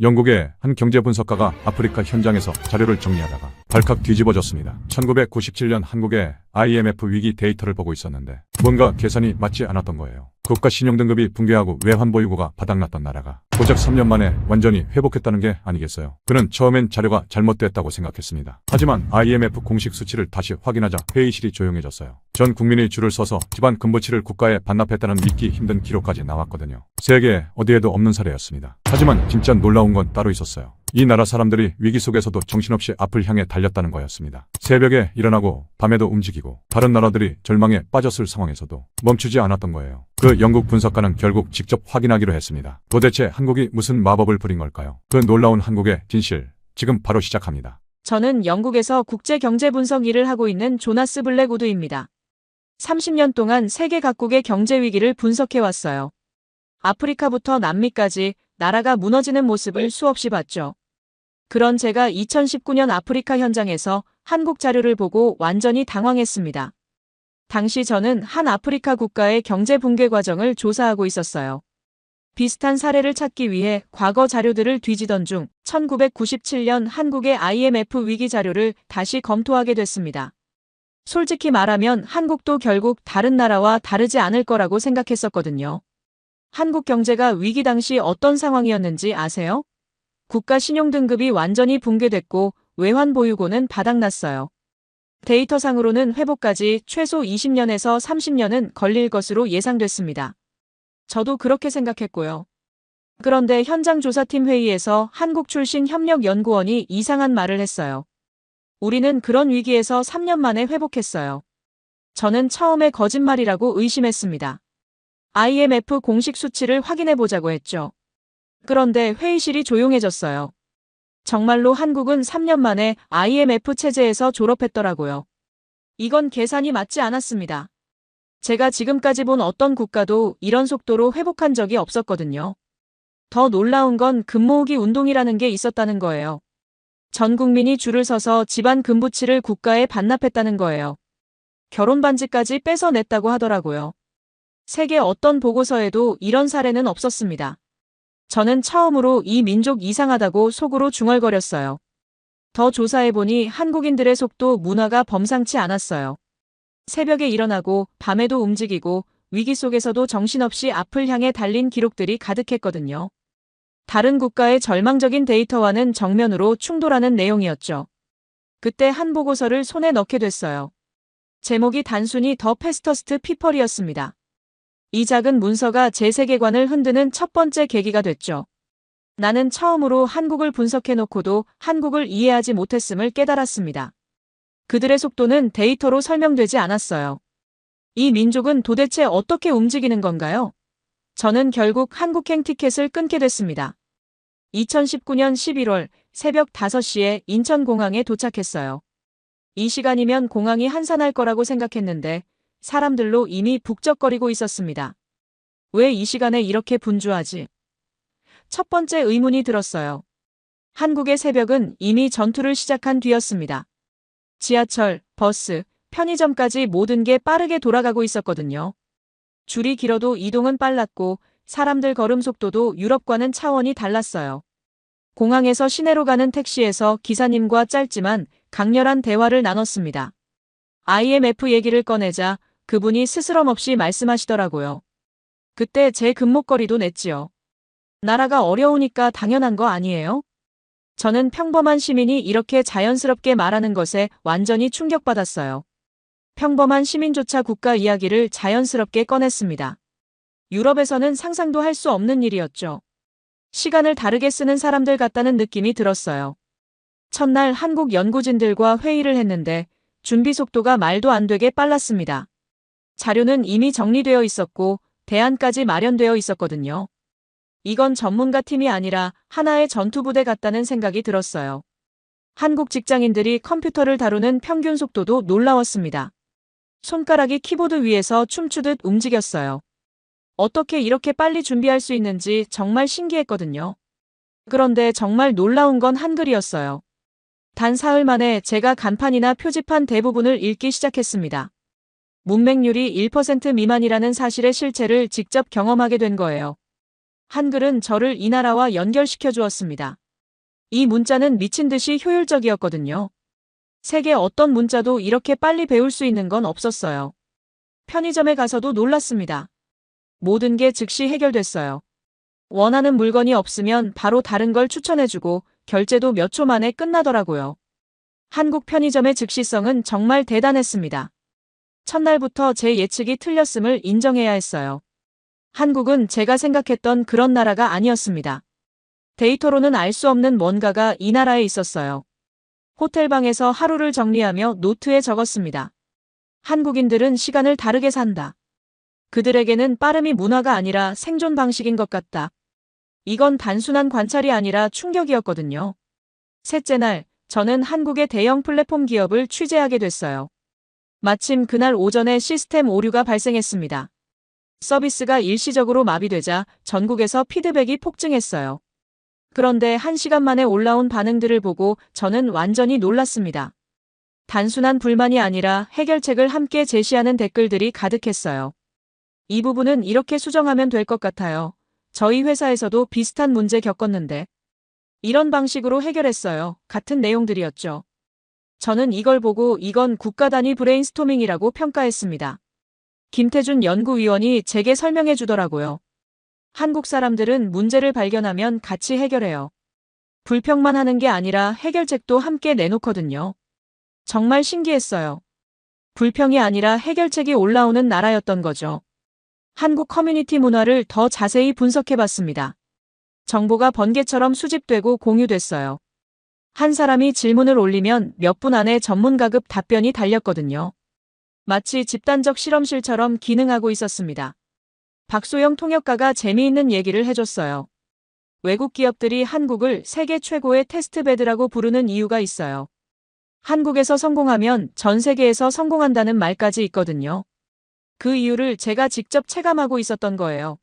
영국의 한 경제분석가가 아프리카 현장에서 자료를 정리하다가 발칵 뒤집어졌습니다. 1997년 한국의 IMF 위기 데이터를 보고 있었는데 뭔가 계산이 맞지 않았던 거예요. 국가 신용등급이 붕괴하고 외환보유고가 바닥났던 나라가 고작 3년 만에 완전히 회복했다는 게 아니겠어요. 그는 처음엔 자료가 잘못됐다고 생각했습니다. 하지만 IMF 공식 수치를 다시 확인하자 회의실이 조용해졌어요. 전 국민이 줄을 서서 집안 금부치를 국가에 반납했다는 믿기 힘든 기록까지 나왔거든요. 세계 어디에도 없는 사례였습니다. 하지만 진짜 놀라운 건 따로 있었어요. 이 나라 사람들이 위기 속에서도 정신없이 앞을 향해 달렸다는 거였습니다. 새벽에 일어나고 밤에도 움직이고 다른 나라들이 절망에 빠졌을 상황에서도 멈추지 않았던 거예요. 그 영국 분석가는 결국 직접 확인하기로 했습니다. 도대체 한국이 무슨 마법을 부린 걸까요? 그 놀라운 한국의 진실, 지금 바로 시작합니다. 저는 영국에서 국제경제분석 일을 하고 있는 조나스 블랙우드입니다. 30년 동안 세계 각국의 경제 위기를 분석해왔어요. 아프리카부터 남미까지 나라가 무너지는 모습을 수없이 봤죠. 그런 제가 2019년 아프리카 현장에서 한국 자료를 보고 완전히 당황했습니다. 당시 저는 한 아프리카 국가의 경제 붕괴 과정을 조사하고 있었어요. 비슷한 사례를 찾기 위해 과거 자료들을 뒤지던 중 1997년 한국의 IMF 위기 자료를 다시 검토하게 됐습니다. 솔직히 말하면 한국도 결국 다른 나라와 다르지 않을 거라고 생각했었거든요. 한국 경제가 위기 당시 어떤 상황이었는지 아세요? 국가 신용등급이 완전히 붕괴됐고 외환 보유고는 바닥났어요. 데이터상으로는 회복까지 최소 20년에서 30년은 걸릴 것으로 예상됐습니다. 저도 그렇게 생각했고요. 그런데 현장 조사팀 회의에서 한국 출신 협력연구원이 이상한 말을 했어요. 우리는 그런 위기에서 3년 만에 회복했어요. 저는 처음에 거짓말이라고 의심했습니다. IMF 공식 수치를 확인해 보자고 했죠. 그런데 회의실이 조용해졌어요. 정말로 한국은 3년 만에 IMF 체제에서 졸업했더라고요. 이건 계산이 맞지 않았습니다. 제가 지금까지 본 어떤 국가도 이런 속도로 회복한 적이 없었거든요. 더 놀라운 건 금모으기 운동이라는 게 있었다는 거예요. 전 국민이 줄을 서서 집안 금부치를 국가에 반납했다는 거예요. 결혼 반지까지 뺏어냈다고 하더라고요. 세계 어떤 보고서에도 이런 사례는 없었습니다. 저는 처음으로 이 민족 이상하다고 속으로 중얼거렸어요. 더 조사해보니 한국인들의 속도 문화가 범상치 않았어요. 새벽에 일어나고 밤에도 움직이고 위기 속에서도 정신없이 앞을 향해 달린 기록들이 가득했거든요. 다른 국가의 절망적인 데이터와는 정면으로 충돌하는 내용이었죠. 그때 한 보고서를 손에 넣게 됐어요. 제목이 단순히 더 패스터스트 피펄이었습니다. 이 작은 문서가 제 세계관을 흔드는 첫 번째 계기가 됐죠. 나는 처음으로 한국을 분석해놓고도 한국을 이해하지 못했음을 깨달았습니다. 그들의 속도는 데이터로 설명되지 않았어요. 이 민족은 도대체 어떻게 움직이는 건가요? 저는 결국 한국행 티켓을 끊게 됐습니다. 2019년 11월 새벽 5시에 인천공항에 도착했어요. 이 시간이면 공항이 한산할 거라고 생각했는데 사람들로 이미 북적거리고 있었습니다. 왜 이 시간에 이렇게 분주하지? 첫 번째 의문이 들었어요. 한국의 새벽은 이미 전투를 시작한 뒤였습니다. 지하철, 버스, 편의점까지 모든 게 빠르게 돌아가고 있었거든요. 줄이 길어도 이동은 빨랐고 사람들 걸음 속도도 유럽과는 차원이 달랐어요. 공항에서 시내로 가는 택시에서 기사님과 짧지만 강렬한 대화를 나눴습니다. IMF 얘기를 꺼내자 그분이 스스럼없이 말씀하시더라고요. 그때 제 금목걸이도 냈지요. 나라가 어려우니까 당연한 거 아니에요? 저는 평범한 시민이 이렇게 자연스럽게 말하는 것에 완전히 충격받았어요. 평범한 시민조차 국가 이야기를 자연스럽게 꺼냈습니다. 유럽에서는 상상도 할 수 없는 일이었죠. 시간을 다르게 쓰는 사람들 같다는 느낌이 들었어요. 첫날 한국 연구진들과 회의를 했는데 준비 속도가 말도 안 되게 빨랐습니다. 자료는 이미 정리되어 있었고 대안까지 마련되어 있었거든요. 이건 전문가 팀이 아니라 하나의 전투부대 같다는 생각이 들었어요. 한국 직장인들이 컴퓨터를 다루는 평균 속도도 놀라웠습니다. 손가락이 키보드 위에서 춤추듯 움직였어요. 어떻게 이렇게 빨리 준비할 수 있는지 정말 신기했거든요. 그런데 정말 놀라운 건 한글이었어요. 단 사흘 만에 제가 간판이나 표지판 대부분을 읽기 시작했습니다. 문맹률이 1% 미만이라는 사실의 실체를 직접 경험하게 된 거예요. 한글은 저를 이 나라와 연결시켜 주었습니다. 이 문자는 미친 듯이 효율적이었거든요. 세계 어떤 문자도 이렇게 빨리 배울 수 있는 건 없었어요. 편의점에 가서도 놀랐습니다. 모든 게 즉시 해결됐어요. 원하는 물건이 없으면 바로 다른 걸 추천해주고 결제도 몇 초 만에 끝나더라고요. 한국 편의점의 즉시성은 정말 대단했습니다. 첫날부터 제 예측이 틀렸음을 인정해야 했어요. 한국은 제가 생각했던 그런 나라가 아니었습니다. 데이터로는 알 수 없는 뭔가가 이 나라에 있었어요. 호텔방에서 하루를 정리하며 노트에 적었습니다. 한국인들은 시간을 다르게 산다. 그들에게는 빠름이 문화가 아니라 생존 방식인 것 같다. 이건 단순한 관찰이 아니라 충격이었거든요. 셋째 날, 저는 한국의 대형 플랫폼 기업을 취재하게 됐어요. 마침 그날 오전에 시스템 오류가 발생했습니다. 서비스가 일시적으로 마비되자 전국에서 피드백이 폭증했어요. 그런데 1시간 만에 올라온 반응들을 보고 저는 완전히 놀랐습니다. 단순한 불만이 아니라 해결책을 함께 제시하는 댓글들이 가득했어요. 이 부분은 이렇게 수정하면 될 것 같아요. 저희 회사에서도 비슷한 문제 겪었는데 이런 방식으로 해결했어요. 같은 내용들이었죠. 저는 이걸 보고 이건 국가 단위 브레인스토밍이라고 평가했습니다. 김태준 연구위원이 제게 설명해 주더라고요. 한국 사람들은 문제를 발견하면 같이 해결해요. 불평만 하는 게 아니라 해결책도 함께 내놓거든요. 정말 신기했어요. 불평이 아니라 해결책이 올라오는 나라였던 거죠. 한국 커뮤니티 문화를 더 자세히 분석해 봤습니다. 정보가 번개처럼 수집되고 공유됐어요. 한 사람이 질문을 올리면 몇 분 안에 전문가급 답변이 달렸거든요. 마치 집단적 실험실처럼 기능하고 있었습니다. 박소영 통역가가 재미있는 얘기를 해줬어요. 외국 기업들이 한국을 세계 최고의 테스트베드라고 부르는 이유가 있어요. 한국에서 성공하면 전 세계에서 성공한다는 말까지 있거든요. 그 이유를 제가 직접 체감하고 있었던 거예요.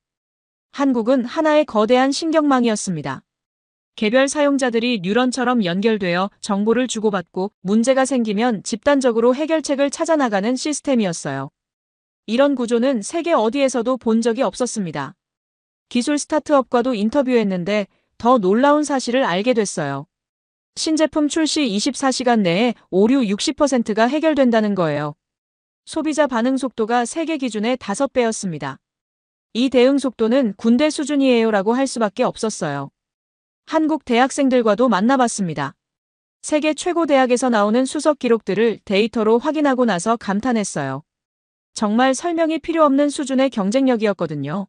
한국은 하나의 거대한 신경망이었습니다. 개별 사용자들이 뉴런처럼 연결되어 정보를 주고받고 문제가 생기면 집단적으로 해결책을 찾아나가는 시스템이었어요. 이런 구조는 세계 어디에서도 본 적이 없었습니다. 기술 스타트업과도 인터뷰했는데 더 놀라운 사실을 알게 됐어요. 신제품 출시 24시간 내에 오류 60%가 해결된다는 거예요. 소비자 반응 속도가 세계 기준의 5배였습니다. 이 대응 속도는 군대 수준이에요라고 할 수밖에 없었어요. 한국 대학생들과도 만나봤습니다. 세계 최고 대학에서 나오는 수석 기록들을 데이터로 확인하고 나서 감탄했어요. 정말 설명이 필요 없는 수준의 경쟁력이었거든요.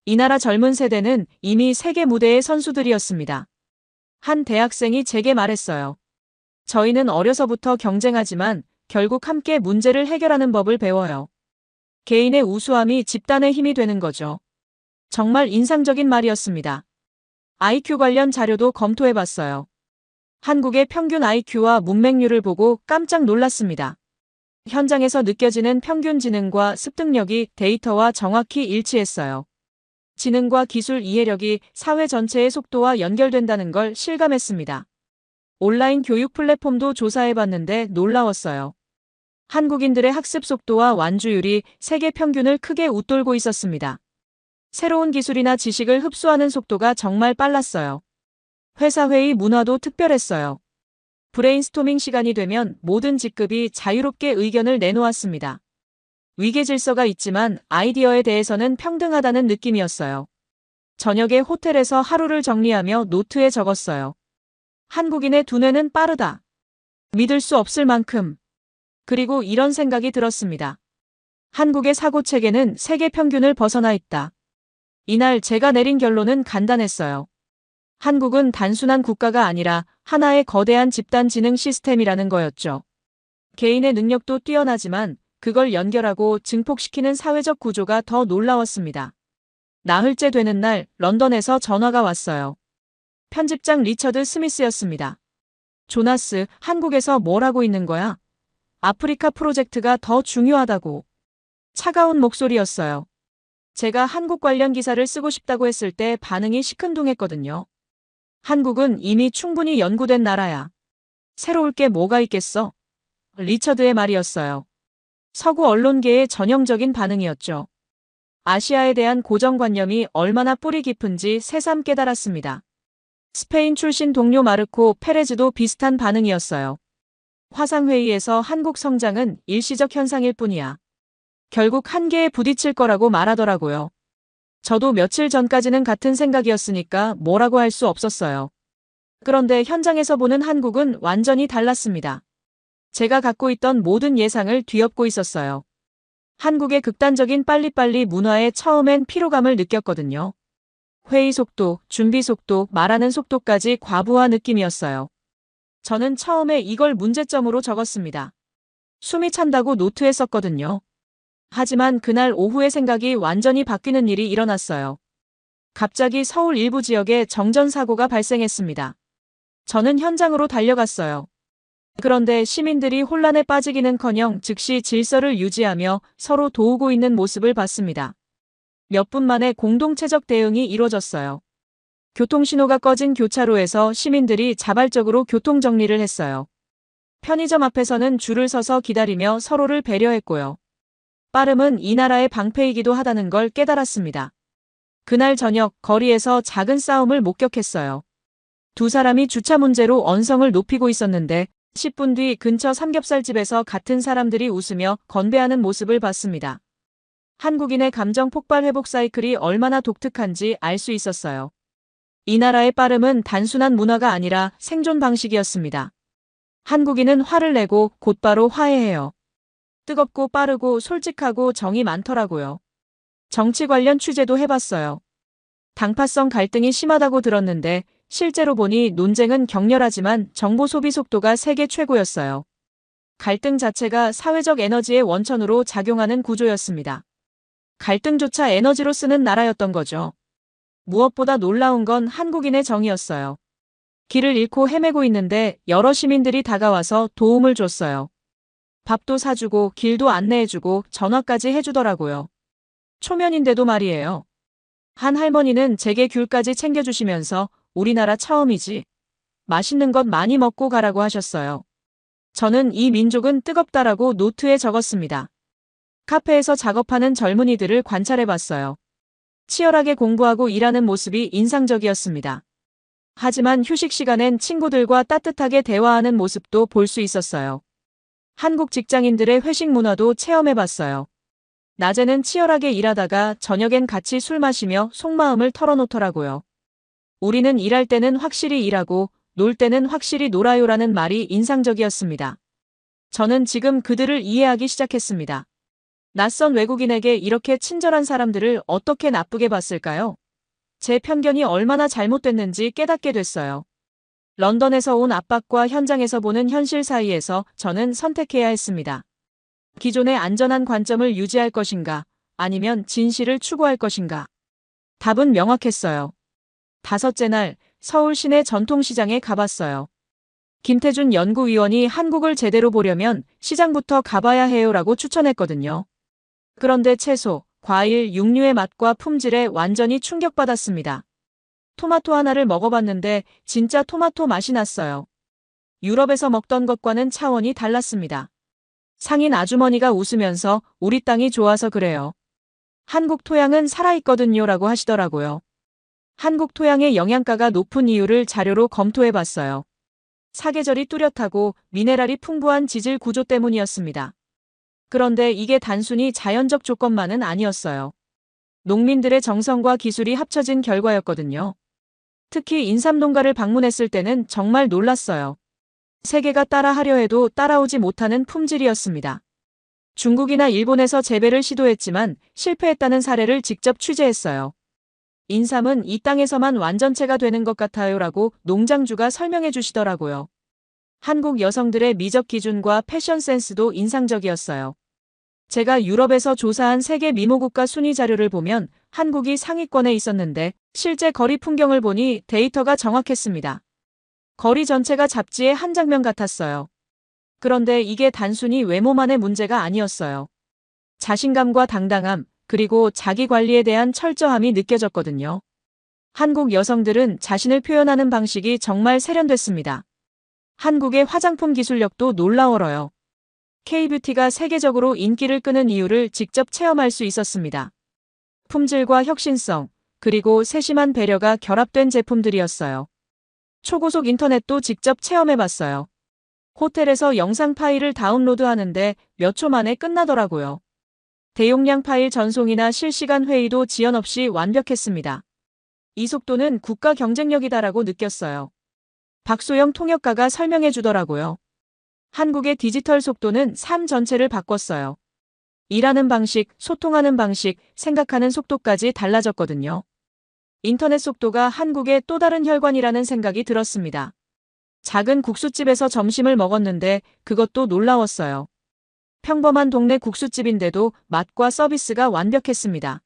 이 나라 젊은 세대는 이미 세계 무대의 선수들이었습니다. 한 대학생이 제게 말했어요. 저희는 어려서부터 경쟁하지만 결국 함께 문제를 해결하는 법을 배워요. 개인의 우수함이 집단의 힘이 되는 거죠. 정말 인상적인 말이었습니다. IQ 관련 자료도 검토해봤어요. 한국의 평균 IQ와 문맹률을 보고 깜짝 놀랐습니다. 현장에서 느껴지는 평균 지능과 습득력이 데이터와 정확히 일치했어요. 지능과 기술 이해력이 사회 전체의 속도와 연결된다는 걸 실감했습니다. 온라인 교육 플랫폼도 조사해봤는데 놀라웠어요. 한국인들의 학습 속도와 완주율이 세계 평균을 크게 웃돌고 있었습니다. 새로운 기술이나 지식을 흡수하는 속도가 정말 빨랐어요. 회사 회의 문화도 특별했어요. 브레인스토밍 시간이 되면 모든 직급이 자유롭게 의견을 내놓았습니다. 위계 질서가 있지만 아이디어에 대해서는 평등하다는 느낌이었어요. 저녁에 호텔에서 하루를 정리하며 노트에 적었어요. 한국인의 두뇌는 빠르다. 믿을 수 없을 만큼. 그리고 이런 생각이 들었습니다. 한국의 사고 체계는 세계 평균을 벗어나 있다. 이날 제가 내린 결론은 간단했어요. 한국은 단순한 국가가 아니라 하나의 거대한 집단 지능 시스템이라는 거였죠. 개인의 능력도 뛰어나지만 그걸 연결하고 증폭시키는 사회적 구조가 더 놀라웠습니다. 나흘째 되는 날 런던에서 전화가 왔어요. 편집장 리처드 스미스였습니다. 조나스, 한국에서 뭘 하고 있는 거야? 아프리카 프로젝트가 더 중요하다고. 차가운 목소리였어요. 제가 한국 관련 기사를 쓰고 싶다고 했을 때 반응이 시큰둥했거든요. 한국은 이미 충분히 연구된 나라야. 새로울 게 뭐가 있겠어? 리처드의 말이었어요. 서구 언론계의 전형적인 반응이었죠. 아시아에 대한 고정관념이 얼마나 뿌리 깊은지 새삼 깨달았습니다. 스페인 출신 동료 마르코 페레즈도 비슷한 반응이었어요. 화상회의에서 한국 성장은 일시적 현상일 뿐이야. 결국 한계에 부딪힐 거라고 말하더라고요. 저도 며칠 전까지는 같은 생각이었으니까 뭐라고 할 수 없었어요. 그런데 현장에서 보는 한국은 완전히 달랐습니다. 제가 갖고 있던 모든 예상을 뒤엎고 있었어요. 한국의 극단적인 빨리빨리 문화에 처음엔 피로감을 느꼈거든요. 회의 속도, 준비 속도, 말하는 속도까지 과부하 느낌이었어요. 저는 처음에 이걸 문제점으로 적었습니다. 숨이 찬다고 노트에 썼거든요. 하지만 그날 오후에 생각이 완전히 바뀌는 일이 일어났어요. 갑자기 서울 일부 지역에 정전사고가 발생했습니다. 저는 현장으로 달려갔어요. 그런데 시민들이 혼란에 빠지기는커녕 즉시 질서를 유지하며 서로 도우고 있는 모습을 봤습니다. 몇 분 만에 공동체적 대응이 이루어졌어요. 교통신호가 꺼진 교차로에서 시민들이 자발적으로 교통정리를 했어요. 편의점 앞에서는 줄을 서서 기다리며 서로를 배려했고요. 빠름은 이 나라의 방패이기도 하다는 걸 깨달았습니다. 그날 저녁 거리에서 작은 싸움을 목격했어요. 두 사람이 주차 문제로 언성을 높이고 있었는데 10분 뒤 근처 삼겹살집에서 같은 사람들이 웃으며 건배하는 모습을 봤습니다. 한국인의 감정 폭발 회복 사이클이 얼마나 독특한지 알 수 있었어요. 이 나라의 빠름은 단순한 문화가 아니라 생존 방식이었습니다. 한국인은 화를 내고 곧바로 화해해요. 뜨겁고 빠르고 솔직하고 정이 많더라고요. 정치 관련 취재도 해봤어요. 당파성 갈등이 심하다고 들었는데 실제로 보니 논쟁은 격렬하지만 정보 소비 속도가 세계 최고였어요. 갈등 자체가 사회적 에너지의 원천으로 작용하는 구조였습니다. 갈등조차 에너지로 쓰는 나라였던 거죠. 무엇보다 놀라운 건 한국인의 정이었어요. 길을 잃고 헤매고 있는데 여러 시민들이 다가와서 도움을 줬어요. 밥도 사주고 길도 안내해주고 전화까지 해주더라고요. 초면인데도 말이에요. 한 할머니는 제게 귤까지 챙겨주시면서 우리나라 처음이지. 맛있는 것 많이 먹고 가라고 하셨어요. 저는 이 민족은 뜨겁다라고 노트에 적었습니다. 카페에서 작업하는 젊은이들을 관찰해봤어요. 치열하게 공부하고 일하는 모습이 인상적이었습니다. 하지만 휴식 시간엔 친구들과 따뜻하게 대화하는 모습도 볼 수 있었어요. 한국 직장인들의 회식 문화도 체험해봤어요. 낮에는 치열하게 일하다가 저녁엔 같이 술 마시며 속마음을 털어놓더라고요. 우리는 일할 때는 확실히 일하고 놀 때는 확실히 놀아요라는 말이 인상적이었습니다. 저는 지금 그들을 이해하기 시작했습니다. 낯선 외국인에게 이렇게 친절한 사람들을 어떻게 나쁘게 봤을까요? 제 편견이 얼마나 잘못됐는지 깨닫게 됐어요. 런던에서 온 압박과 현장에서 보는 현실 사이에서 저는 선택해야 했습니다. 기존의 안전한 관점을 유지할 것인가, 아니면 진실을 추구할 것인가. 답은 명확했어요. 다섯째 날, 서울 시내 전통시장에 가봤어요. 김태준 연구위원이 한국을 제대로 보려면 시장부터 가봐야 해요라고 추천했거든요. 그런데 채소, 과일, 육류의 맛과 품질에 완전히 충격받았습니다. 토마토 하나를 먹어봤는데 진짜 토마토 맛이 났어요. 유럽에서 먹던 것과는 차원이 달랐습니다. 상인 아주머니가 웃으면서 우리 땅이 좋아서 그래요. 한국 토양은 살아있거든요 라고 하시더라고요. 한국 토양의 영양가가 높은 이유를 자료로 검토해봤어요. 사계절이 뚜렷하고 미네랄이 풍부한 지질 구조 때문이었습니다. 그런데 이게 단순히 자연적 조건만은 아니었어요. 농민들의 정성과 기술이 합쳐진 결과였거든요. 특히 인삼농가를 방문했을 때는 정말 놀랐어요. 세계가 따라하려 해도 따라오지 못하는 품질이었습니다. 중국이나 일본에서 재배를 시도했지만 실패했다는 사례를 직접 취재했어요. 인삼은 이 땅에서만 완전체가 되는 것 같아요라고 농장주가 설명해 주시더라고요. 한국 여성들의 미적 기준과 패션 센스도 인상적이었어요. 제가 유럽에서 조사한 세계 미모국가 순위 자료를 보면 한국이 상위권에 있었는데 실제 거리 풍경을 보니 데이터가 정확했습니다. 거리 전체가 잡지의 한 장면 같았어요. 그런데 이게 단순히 외모만의 문제가 아니었어요. 자신감과 당당함, 그리고 자기 관리에 대한 철저함이 느껴졌거든요. 한국 여성들은 자신을 표현하는 방식이 정말 세련됐습니다. 한국의 화장품 기술력도 놀라워요. K-뷰티가 세계적으로 인기를 끄는 이유를 직접 체험할 수 있었습니다. 품질과 혁신성, 그리고 세심한 배려가 결합된 제품들이었어요. 초고속 인터넷도 직접 체험해봤어요. 호텔에서 영상 파일을 다운로드하는데 몇 초 만에 끝나더라고요. 대용량 파일 전송이나 실시간 회의도 지연 없이 완벽했습니다. 이 속도는 국가 경쟁력이다라고 느꼈어요. 박소영 통역가가 설명해 주더라고요. 한국의 디지털 속도는 삶 전체를 바꿨어요. 일하는 방식, 소통하는 방식, 생각하는 속도까지 달라졌거든요. 인터넷 속도가 한국의 또 다른 혈관이라는 생각이 들었습니다. 작은 국수집에서 점심을 먹었는데 그것도 놀라웠어요. 평범한 동네 국수집인데도 맛과 서비스가 완벽했습니다.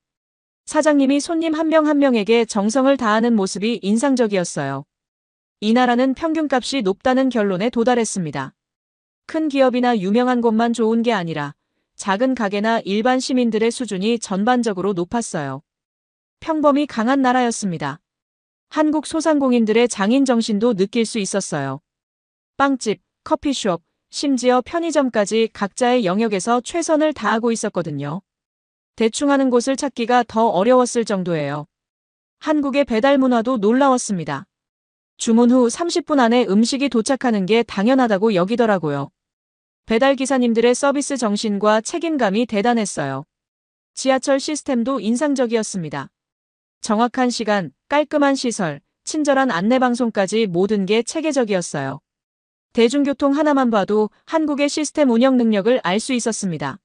사장님이 손님 한 명 한 명에게 정성을 다하는 모습이 인상적이었어요. 이 나라는 평균값이 높다는 결론에 도달했습니다. 큰 기업이나 유명한 곳만 좋은 게 아니라 작은 가게나 일반 시민들의 수준이 전반적으로 높았어요. 평범이 강한 나라였습니다. 한국 소상공인들의 장인 정신도 느낄 수 있었어요. 빵집, 커피숍, 심지어 편의점까지 각자의 영역에서 최선을 다하고 있었거든요. 대충 하는 곳을 찾기가 더 어려웠을 정도예요. 한국의 배달 문화도 놀라웠습니다. 주문 후 30분 안에 음식이 도착하는 게 당연하다고 여기더라고요. 배달 기사님들의 서비스 정신과 책임감이 대단했어요. 지하철 시스템도 인상적이었습니다. 정확한 시간, 깔끔한 시설, 친절한 안내방송까지 모든 게 체계적이었어요. 대중교통 하나만 봐도 한국의 시스템 운영 능력을 알 수 있었습니다.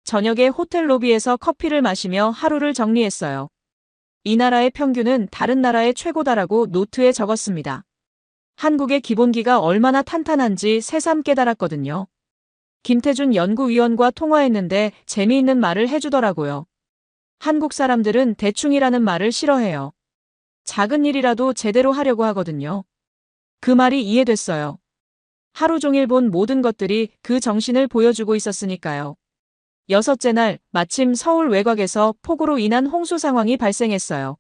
저녁에 호텔 로비에서 커피를 마시며 하루를 정리했어요. 이 나라의 평균은 다른 나라의 최고다라고 노트에 적었습니다. 한국의 기본기가 얼마나 탄탄한지 새삼 깨달았거든요. 김태준 연구위원과 통화했는데 재미있는 말을 해주더라고요. 한국 사람들은 대충이라는 말을 싫어해요. 작은 일이라도 제대로 하려고 하거든요. 그 말이 이해됐어요. 하루 종일 본 모든 것들이 그 정신을 보여주고 있었으니까요. 여섯째 날, 마침 서울 외곽에서 폭우로 인한 홍수 상황이 발생했어요.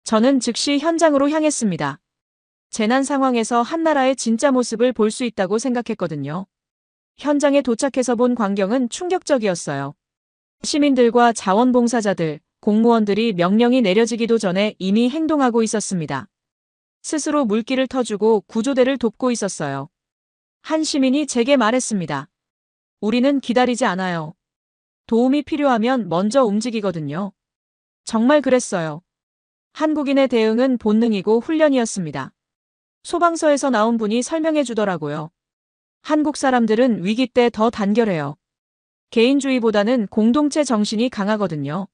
저는 즉시 현장으로 향했습니다. 재난 상황에서 한 나라의 진짜 모습을 볼 수 있다고 생각했거든요. 현장에 도착해서 본 광경은 충격적이었어요. 시민들과 자원봉사자들, 공무원들이 명령이 내려지기도 전에 이미 행동하고 있었습니다. 스스로 물길을 터주고 구조대를 돕고 있었어요. 한 시민이 제게 말했습니다. 우리는 기다리지 않아요. 도움이 필요하면 먼저 움직이거든요. 정말 그랬어요. 한국인의 대응은 본능이고 훈련이었습니다. 소방서에서 나온 분이 설명해 주더라고요. 한국 사람들은 위기 때 더 단결해요. 개인주의보다는 공동체 정신이 강하거든요.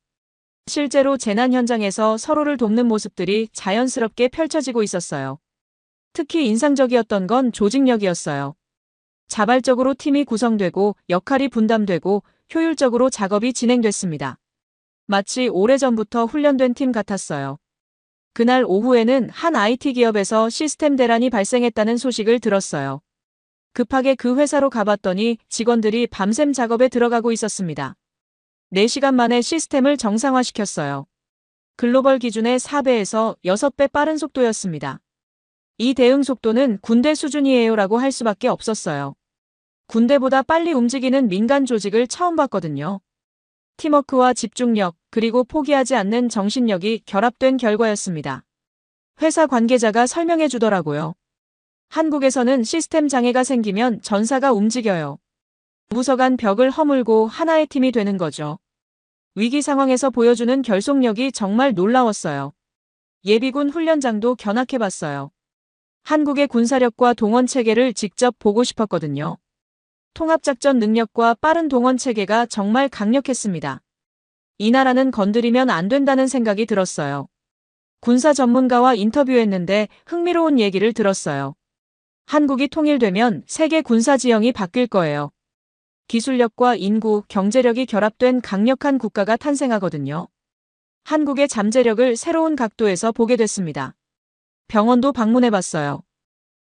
실제로 재난 현장에서 서로를 돕는 모습들이 자연스럽게 펼쳐지고 있었어요. 특히 인상적이었던 건 조직력이었어요. 자발적으로 팀이 구성되고 역할이 분담되고 효율적으로 작업이 진행됐습니다. 마치 오래전부터 훈련된 팀 같았어요. 그날 오후에는 한 IT 기업에서 시스템 대란이 발생했다는 소식을 들었어요. 급하게 그 회사로 가봤더니 직원들이 밤샘 작업에 들어가고 있었습니다. 4시간 만에 시스템을 정상화시켰어요. 글로벌 기준의 4배에서 6배 빠른 속도였습니다. 이 대응 속도는 군대 수준이에요라고 할 수밖에 없었어요. 군대보다 빨리 움직이는 민간 조직을 처음 봤거든요. 팀워크와 집중력, 그리고 포기하지 않는 정신력이 결합된 결과였습니다. 회사 관계자가 설명해 주더라고요. 한국에서는 시스템 장애가 생기면 전사가 움직여요. 부서 간 벽을 허물고 하나의 팀이 되는 거죠. 위기 상황에서 보여주는 결속력이 정말 놀라웠어요. 예비군 훈련장도 견학해봤어요. 한국의 군사력과 동원 체계를 직접 보고 싶었거든요. 통합작전 능력과 빠른 동원 체계가 정말 강력했습니다. 이 나라는 건드리면 안 된다는 생각이 들었어요. 군사 전문가와 인터뷰했는데 흥미로운 얘기를 들었어요. 한국이 통일되면 세계 군사 지형이 바뀔 거예요. 기술력과 인구, 경제력이 결합된 강력한 국가가 탄생하거든요. 한국의 잠재력을 새로운 각도에서 보게 됐습니다. 병원도 방문해봤어요.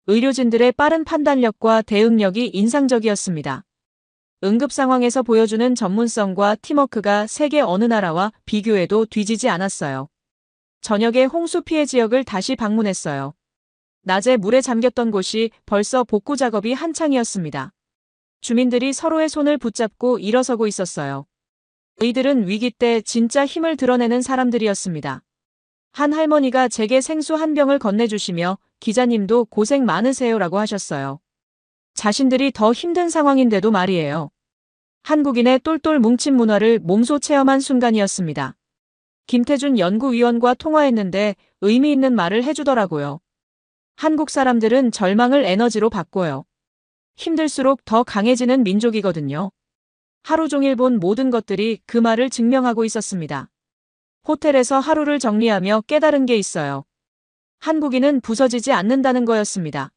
의료진들의 빠른 판단력과 대응력이 인상적이었습니다. 응급 상황에서 보여주는 전문성과 팀워크가 세계 어느 나라와 비교해도 뒤지지 않았어요. 저녁에 홍수 피해 지역을 다시 방문했어요. 낮에 물에 잠겼던 곳이 벌써 복구 작업이 한창이었습니다. 주민들이 서로의 손을 붙잡고 일어서고 있었어요. 이들은 위기 때 진짜 힘을 드러내는 사람들이었습니다. 한 할머니가 제게 생수 한 병을 건네주시며 기자님도 고생 많으세요라고 하셨어요. 자신들이 더 힘든 상황인데도 말이에요. 한국인의 똘똘 뭉친 문화를 몸소 체험한 순간이었습니다. 김태준 연구위원과 통화했는데 의미 있는 말을 해주더라고요. 한국 사람들은 절망을 에너지로 바꿔요. 힘들수록 더 강해지는 민족이거든요. 하루 종일 본 모든 것들이 그 말을 증명하고 있었습니다. 호텔에서 하루를 정리하며 깨달은 게 있어요. 한국인은 부서지지 않는다는 거였습니다.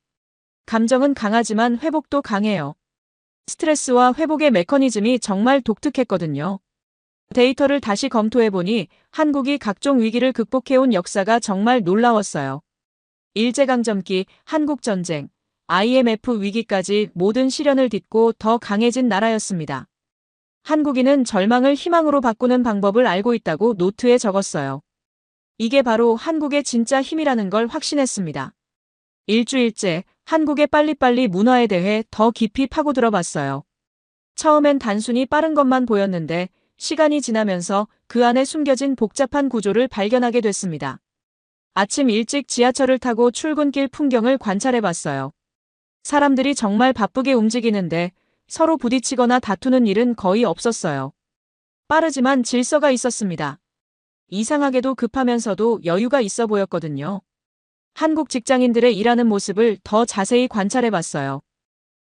감정은 강하지만 회복도 강해요. 스트레스와 회복의 메커니즘이 정말 독특했거든요. 데이터를 다시 검토해보니 한국이 각종 위기를 극복해온 역사가 정말 놀라웠어요. 일제강점기, 한국전쟁, IMF 위기까지 모든 시련을 딛고 더 강해진 나라였습니다. 한국인은 절망을 희망으로 바꾸는 방법을 알고 있다고 노트에 적었어요. 이게 바로 한국의 진짜 힘이라는 걸 확신했습니다. 일주일째 한국의 빨리빨리 문화에 대해 더 깊이 파고들어 봤어요. 처음엔 단순히 빠른 것만 보였는데 시간이 지나면서 그 안에 숨겨진 복잡한 구조를 발견하게 됐습니다. 아침 일찍 지하철을 타고 출근길 풍경을 관찰해 봤어요. 사람들이 정말 바쁘게 움직이는데 서로 부딪히거나 다투는 일은 거의 없었어요. 빠르지만 질서가 있었습니다. 이상하게도 급하면서도 여유가 있어 보였거든요. 한국 직장인들의 일하는 모습을 더 자세히 관찰해 봤어요.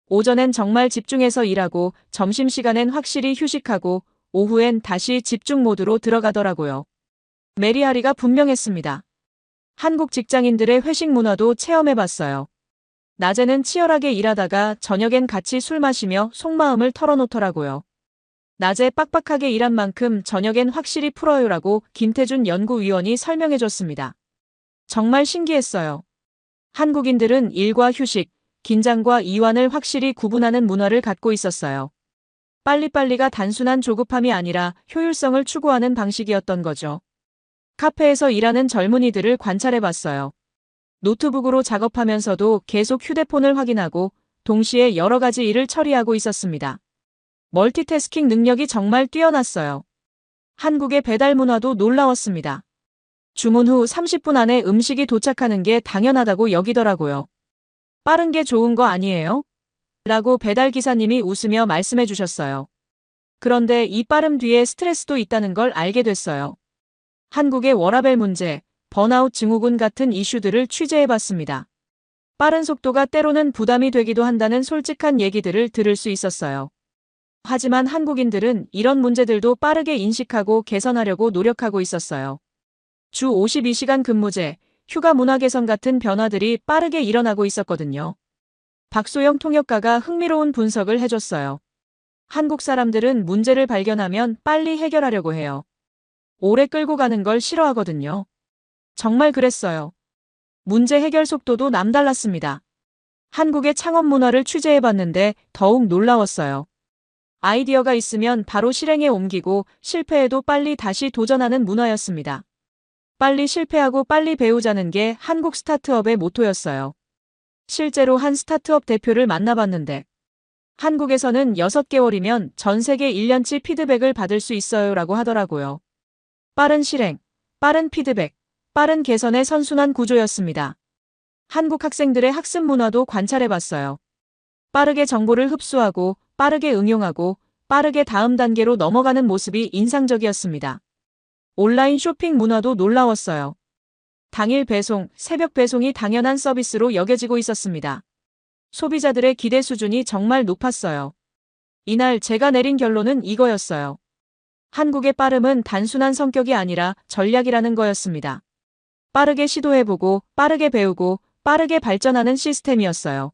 오전엔 정말 집중해서 일하고 점심시간엔 확실히 휴식하고 오후엔 다시 집중 모드로 들어가더라고요. 메리하리가 분명했습니다. 한국 직장인들의 회식 문화도 체험해 봤어요. 낮에는 치열하게 일하다가 저녁엔 같이 술 마시며 속마음을 털어놓더라고요. 낮에 빡빡하게 일한 만큼 저녁엔 확실히 풀어요라고 김태준 연구위원이 설명해줬습니다. 정말 신기했어요. 한국인들은 일과 휴식, 긴장과 이완을 확실히 구분하는 문화를 갖고 있었어요. 빨리빨리가 단순한 조급함이 아니라 효율성을 추구하는 방식이었던 거죠. 카페에서 일하는 젊은이들을 관찰해봤어요. 노트북으로 작업하면서도 계속 휴대폰을 확인하고 동시에 여러 가지 일을 처리하고 있었습니다. 멀티태스킹 능력이 정말 뛰어났어요. 한국의 배달 문화도 놀라웠습니다. 주문 후 30분 안에 음식이 도착하는 게 당연하다고 여기더라고요. 빠른 게 좋은 거 아니에요? 라고 배달기사님이 웃으며 말씀해 주셨어요. 그런데 이 빠름 뒤에 스트레스도 있다는 걸 알게 됐어요. 한국의 워라밸 문제, 번아웃 증후군 같은 이슈들을 취재해봤습니다. 빠른 속도가 때로는 부담이 되기도 한다는 솔직한 얘기들을 들을 수 있었어요. 하지만 한국인들은 이런 문제들도 빠르게 인식하고 개선하려고 노력하고 있었어요. 주 52시간 근무제, 휴가 문화 개선 같은 변화들이 빠르게 일어나고 있었거든요. 박소영 통역가가 흥미로운 분석을 해줬어요. 한국 사람들은 문제를 발견하면 빨리 해결하려고 해요. 오래 끌고 가는 걸 싫어하거든요. 정말 그랬어요. 문제 해결 속도도 남달랐습니다. 한국의 창업 문화를 취재해봤는데 더욱 놀라웠어요. 아이디어가 있으면 바로 실행에 옮기고 실패해도 빨리 다시 도전하는 문화였습니다. 빨리 실패하고 빨리 배우자는 게 한국 스타트업의 모토였어요. 실제로 한 스타트업 대표를 만나봤는데 한국에서는 6개월이면 전 세계 1년치 피드백을 받을 수 있어요라고 하더라고요. 빠른 실행, 빠른 피드백, 빠른 개선의 선순환 구조였습니다. 한국 학생들의 학습 문화도 관찰해봤어요. 빠르게 정보를 흡수하고 빠르게 응용하고 빠르게 다음 단계로 넘어가는 모습이 인상적이었습니다. 온라인 쇼핑 문화도 놀라웠어요. 당일 배송, 새벽 배송이 당연한 서비스로 여겨지고 있었습니다. 소비자들의 기대 수준이 정말 높았어요. 이날 제가 내린 결론은 이거였어요. 한국의 빠름은 단순한 성격이 아니라 전략이라는 거였습니다. 빠르게 시도해보고 빠르게 배우고 빠르게 발전하는 시스템이었어요.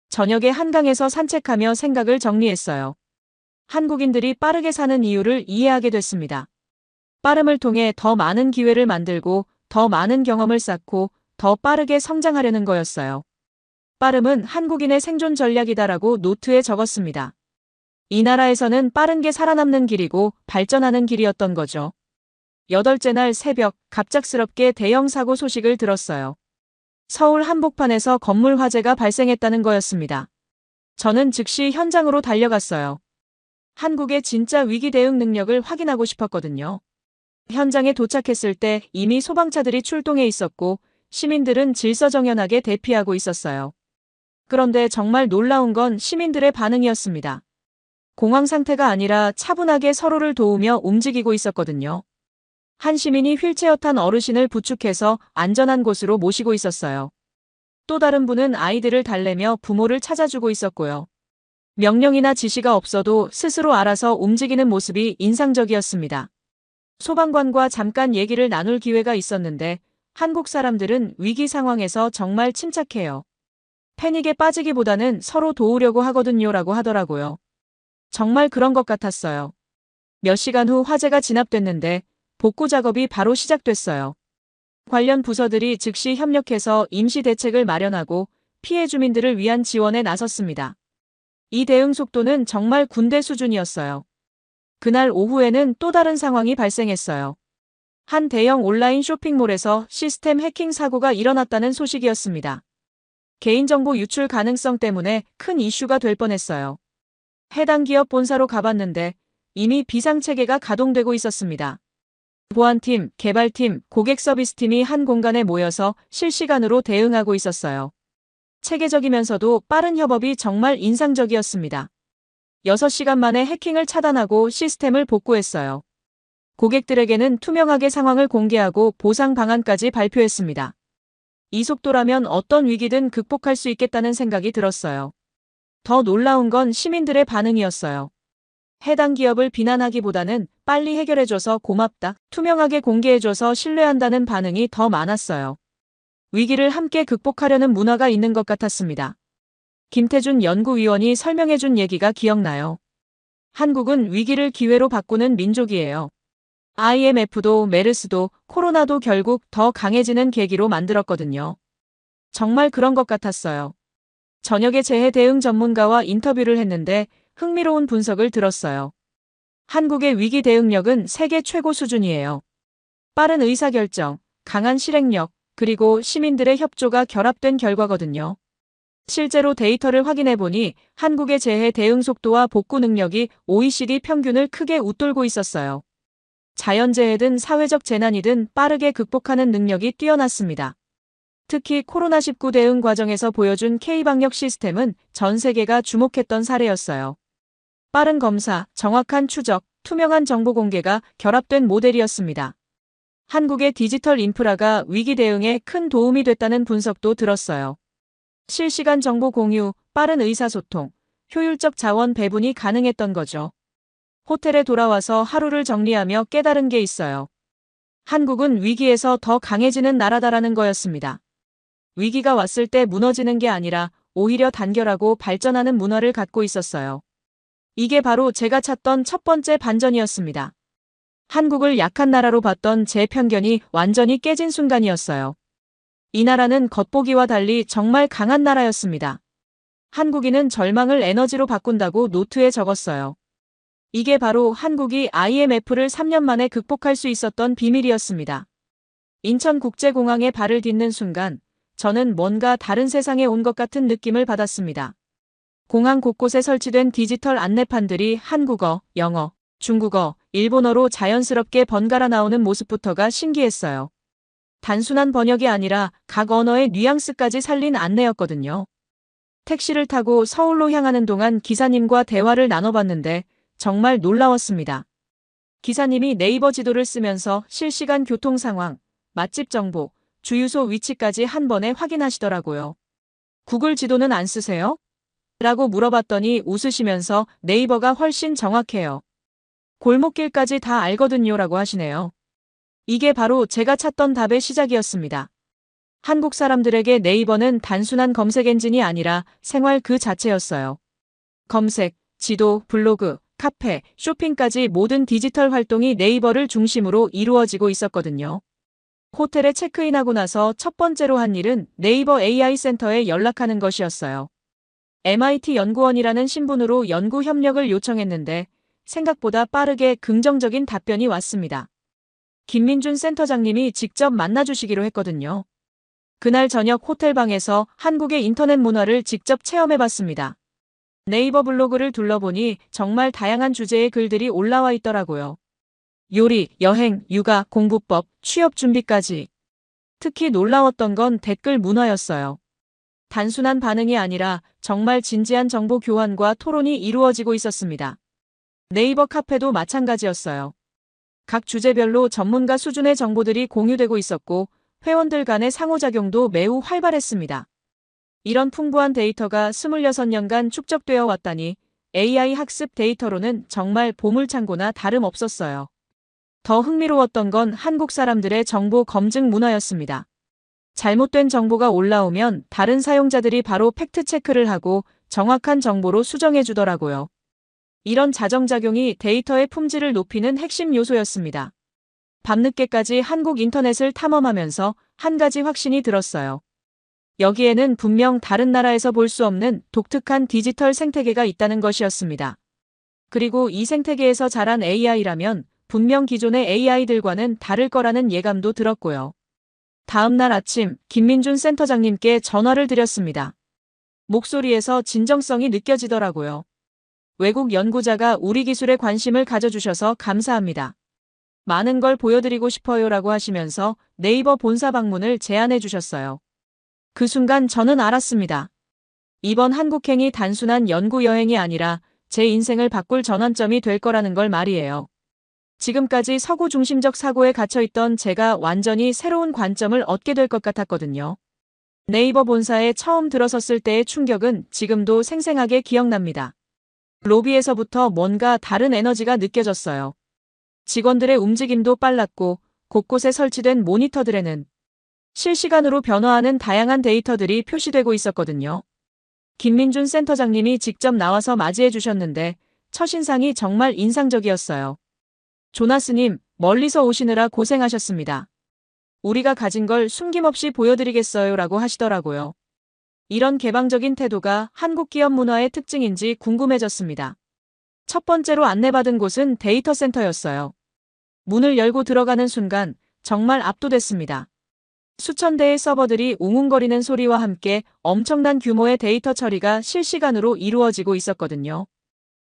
저녁에 한강에서 산책하며 생각을 정리했어요. 한국인들이 빠르게 사는 이유를 이해하게 됐습니다. 빠름을 통해 더 많은 기회를 만들고 더 많은 경험을 쌓고 더 빠르게 성장하려는 거였어요. 빠름은 한국인의 생존 전략이다라고 노트에 적었습니다. 이 나라에서는 빠른 게 살아남는 길이고 발전하는 길이었던 거죠. 8째 날 새벽 갑작스럽게 대형 사고 소식을 들었어요. 서울 한복판에서 건물 화재가 발생했다는 거였습니다. 저는 즉시 현장으로 달려갔어요. 한국의 진짜 위기 대응 능력을 확인하고 싶었거든요. 현장에 도착했을 때 이미 소방차들이 출동해 있었고 시민들은 질서정연하게 대피하고 있었어요. 그런데 정말 놀라운 건 시민들의 반응이었습니다. 공황 상태가 아니라 차분하게 서로를 도우며 움직이고 있었거든요. 한 시민이 휠체어 탄 어르신을 부축해서 안전한 곳으로 모시고 있었어요. 또 다른 분은 아이들을 달래며 부모를 찾아주고 있었고요. 명령이나 지시가 없어도 스스로 알아서 움직이는 모습이 인상적이었습니다. 소방관과 잠깐 얘기를 나눌 기회가 있었는데 한국 사람들은 위기 상황에서 정말 침착해요. 패닉에 빠지기보다는 서로 도우려고 하거든요라고 하더라고요. 정말 그런 것 같았어요. 몇 시간 후 화재가 진압됐는데 복구 작업이 바로 시작됐어요. 관련 부서들이 즉시 협력해서 임시 대책을 마련하고 피해 주민들을 위한 지원에 나섰습니다. 이 대응 속도는 정말 군대 수준이었어요. 그날 오후에는 또 다른 상황이 발생했어요. 한 대형 온라인 쇼핑몰에서 시스템 해킹 사고가 일어났다는 소식이었습니다. 개인정보 유출 가능성 때문에 큰 이슈가 될 뻔했어요. 해당 기업 본사로 가봤는데 이미 비상체계가 가동되고 있었습니다. 보안팀, 개발팀, 고객 서비스팀이 한 공간에 모여서 실시간으로 대응하고 있었어요. 체계적이면서도 빠른 협업이 정말 인상적이었습니다. 6시간 만에 해킹을 차단하고 시스템을 복구했어요. 고객들에게는 투명하게 상황을 공개하고 보상 방안까지 발표했습니다. 이 속도라면 어떤 위기든 극복할 수 있겠다는 생각이 들었어요. 더 놀라운 건 시민들의 반응이었어요. 해당 기업을 비난하기보다는 빨리 해결해줘서 고맙다, 투명하게 공개해줘서 신뢰한다는 반응이 더 많았어요. 위기를 함께 극복하려는 문화가 있는 것 같았습니다. 김태준 연구위원이 설명해준 얘기가 기억나요. 한국은 위기를 기회로 바꾸는 민족이에요. IMF도 메르스도 코로나도 결국 더 강해지는 계기로 만들었거든요. 정말 그런 것 같았어요. 저녁에 재해 대응 전문가와 인터뷰를 했는데 흥미로운 분석을 들었어요. 한국의 위기 대응력은 세계 최고 수준이에요. 빠른 의사결정, 강한 실행력, 그리고 시민들의 협조가 결합된 결과거든요. 실제로 데이터를 확인해보니 한국의 재해 대응 속도와 복구 능력이 OECD 평균을 크게 웃돌고 있었어요. 자연재해든 사회적 재난이든 빠르게 극복하는 능력이 뛰어났습니다. 특히 코로나19 대응 과정에서 보여준 K방역 시스템은 전 세계가 주목했던 사례였어요. 빠른 검사, 정확한 추적, 투명한 정보 공개가 결합된 모델이었습니다. 한국의 디지털 인프라가 위기 대응에 큰 도움이 됐다는 분석도 들었어요. 실시간 정보 공유, 빠른 의사소통, 효율적 자원 배분이 가능했던 거죠. 호텔에 돌아와서 하루를 정리하며 깨달은 게 있어요. 한국은 위기에서 더 강해지는 나라다라는 거였습니다. 위기가 왔을 때 무너지는 게 아니라 오히려 단결하고 발전하는 문화를 갖고 있었어요. 이게 바로 제가 찾던 첫 번째 반전이었습니다. 한국을 약한 나라로 봤던 제 편견이 완전히 깨진 순간이었어요. 이 나라는 겉보기와 달리 정말 강한 나라였습니다. 한국인은 절망을 에너지로 바꾼다고 노트에 적었어요. 이게 바로 한국이 IMF를 3년 만에 극복할 수 있었던 비밀이었습니다. 인천국제공항에 발을 딛는 순간 저는 뭔가 다른 세상에 온 것 같은 느낌을 받았습니다. 공항 곳곳에 설치된 디지털 안내판들이 한국어, 영어, 중국어, 일본어로 자연스럽게 번갈아 나오는 모습부터가 신기했어요. 단순한 번역이 아니라 각 언어의 뉘앙스까지 살린 안내였거든요. 택시를 타고 서울로 향하는 동안 기사님과 대화를 나눠봤는데 정말 놀라웠습니다. 기사님이 네이버 지도를 쓰면서 실시간 교통 상황, 맛집 정보, 주유소 위치까지 한 번에 확인하시더라고요. 구글 지도는 안 쓰세요? 라고 물어봤더니 웃으시면서 네이버가 훨씬 정확해요. 골목길까지 다 알거든요 라고 하시네요. 이게 바로 제가 찾던 답의 시작이었습니다. 한국 사람들에게 네이버는 단순한 검색 엔진이 아니라 생활 그 자체였어요. 검색, 지도, 블로그, 카페, 쇼핑까지 모든 디지털 활동이 네이버를 중심으로 이루어지고 있었거든요. 호텔에 체크인하고 나서 첫 번째로 한 일은 네이버 AI 센터에 연락하는 것이었어요. MIT 연구원이라는 신분으로 연구 협력을 요청했는데 생각보다 빠르게 긍정적인 답변이 왔습니다. 김민준 센터장님이 직접 만나주시기로 했거든요. 그날 저녁 호텔방에서 한국의 인터넷 문화를 직접 체험해봤습니다. 네이버 블로그를 둘러보니 정말 다양한 주제의 글들이 올라와 있더라고요. 요리, 여행, 육아, 공부법, 취업 준비까지. 특히 놀라웠던 건 댓글 문화였어요. 단순한 반응이 아니라 정말 진지한 정보 교환과 토론이 이루어지고 있었습니다. 네이버 카페도 마찬가지였어요. 각 주제별로 전문가 수준의 정보들이 공유되고 있었고 회원들 간의 상호작용도 매우 활발했습니다. 이런 풍부한 데이터가 26년간 축적되어 왔다니 AI 학습 데이터로는 정말 보물창고나 다름없었어요. 더 흥미로웠던 건 한국 사람들의 정보 검증 문화였습니다. 잘못된 정보가 올라오면 다른 사용자들이 바로 팩트체크를 하고 정확한 정보로 수정해 주더라고요. 이런 자정작용이 데이터의 품질을 높이는 핵심 요소였습니다. 밤늦게까지 한국 인터넷을 탐험하면서 한 가지 확신이 들었어요. 여기에는 분명 다른 나라에서 볼 수 없는 독특한 디지털 생태계가 있다는 것이었습니다. 그리고 이 생태계에서 자란 AI라면 분명 기존의 AI들과는 다를 거라는 예감도 들었고요. 다음 날 아침 김민준 센터장님께 전화를 드렸습니다. 목소리에서 진정성이 느껴지더라고요. 외국 연구자가 우리 기술에 관심을 가져주셔서 감사합니다. 많은 걸 보여드리고 싶어요라고 하시면서 네이버 본사 방문을 제안해 주셨어요. 그 순간 저는 알았습니다. 이번 한국행이 단순한 연구 여행이 아니라 제 인생을 바꿀 전환점이 될 거라는 걸 말이에요. 지금까지 서구 중심적 사고에 갇혀있던 제가 완전히 새로운 관점을 얻게 될 것 같았거든요. 네이버 본사에 처음 들어섰을 때의 충격은 지금도 생생하게 기억납니다. 로비에서부터 뭔가 다른 에너지가 느껴졌어요. 직원들의 움직임도 빨랐고 곳곳에 설치된 모니터들에는 실시간으로 변화하는 다양한 데이터들이 표시되고 있었거든요. 김민준 센터장님이 직접 나와서 맞이해 주셨는데 첫인상이 정말 인상적이었어요. 조나스님, 멀리서 오시느라 고생하셨습니다. 우리가 가진 걸 숨김없이 보여드리겠어요 라고 하시더라고요. 이런 개방적인 태도가 한국 기업 문화의 특징인지 궁금해졌습니다. 첫 번째로 안내받은 곳은 데이터 센터였어요. 문을 열고 들어가는 순간 정말 압도됐습니다. 수천 대의 서버들이 웅웅거리는 소리와 함께 엄청난 규모의 데이터 처리가 실시간으로 이루어지고 있었거든요.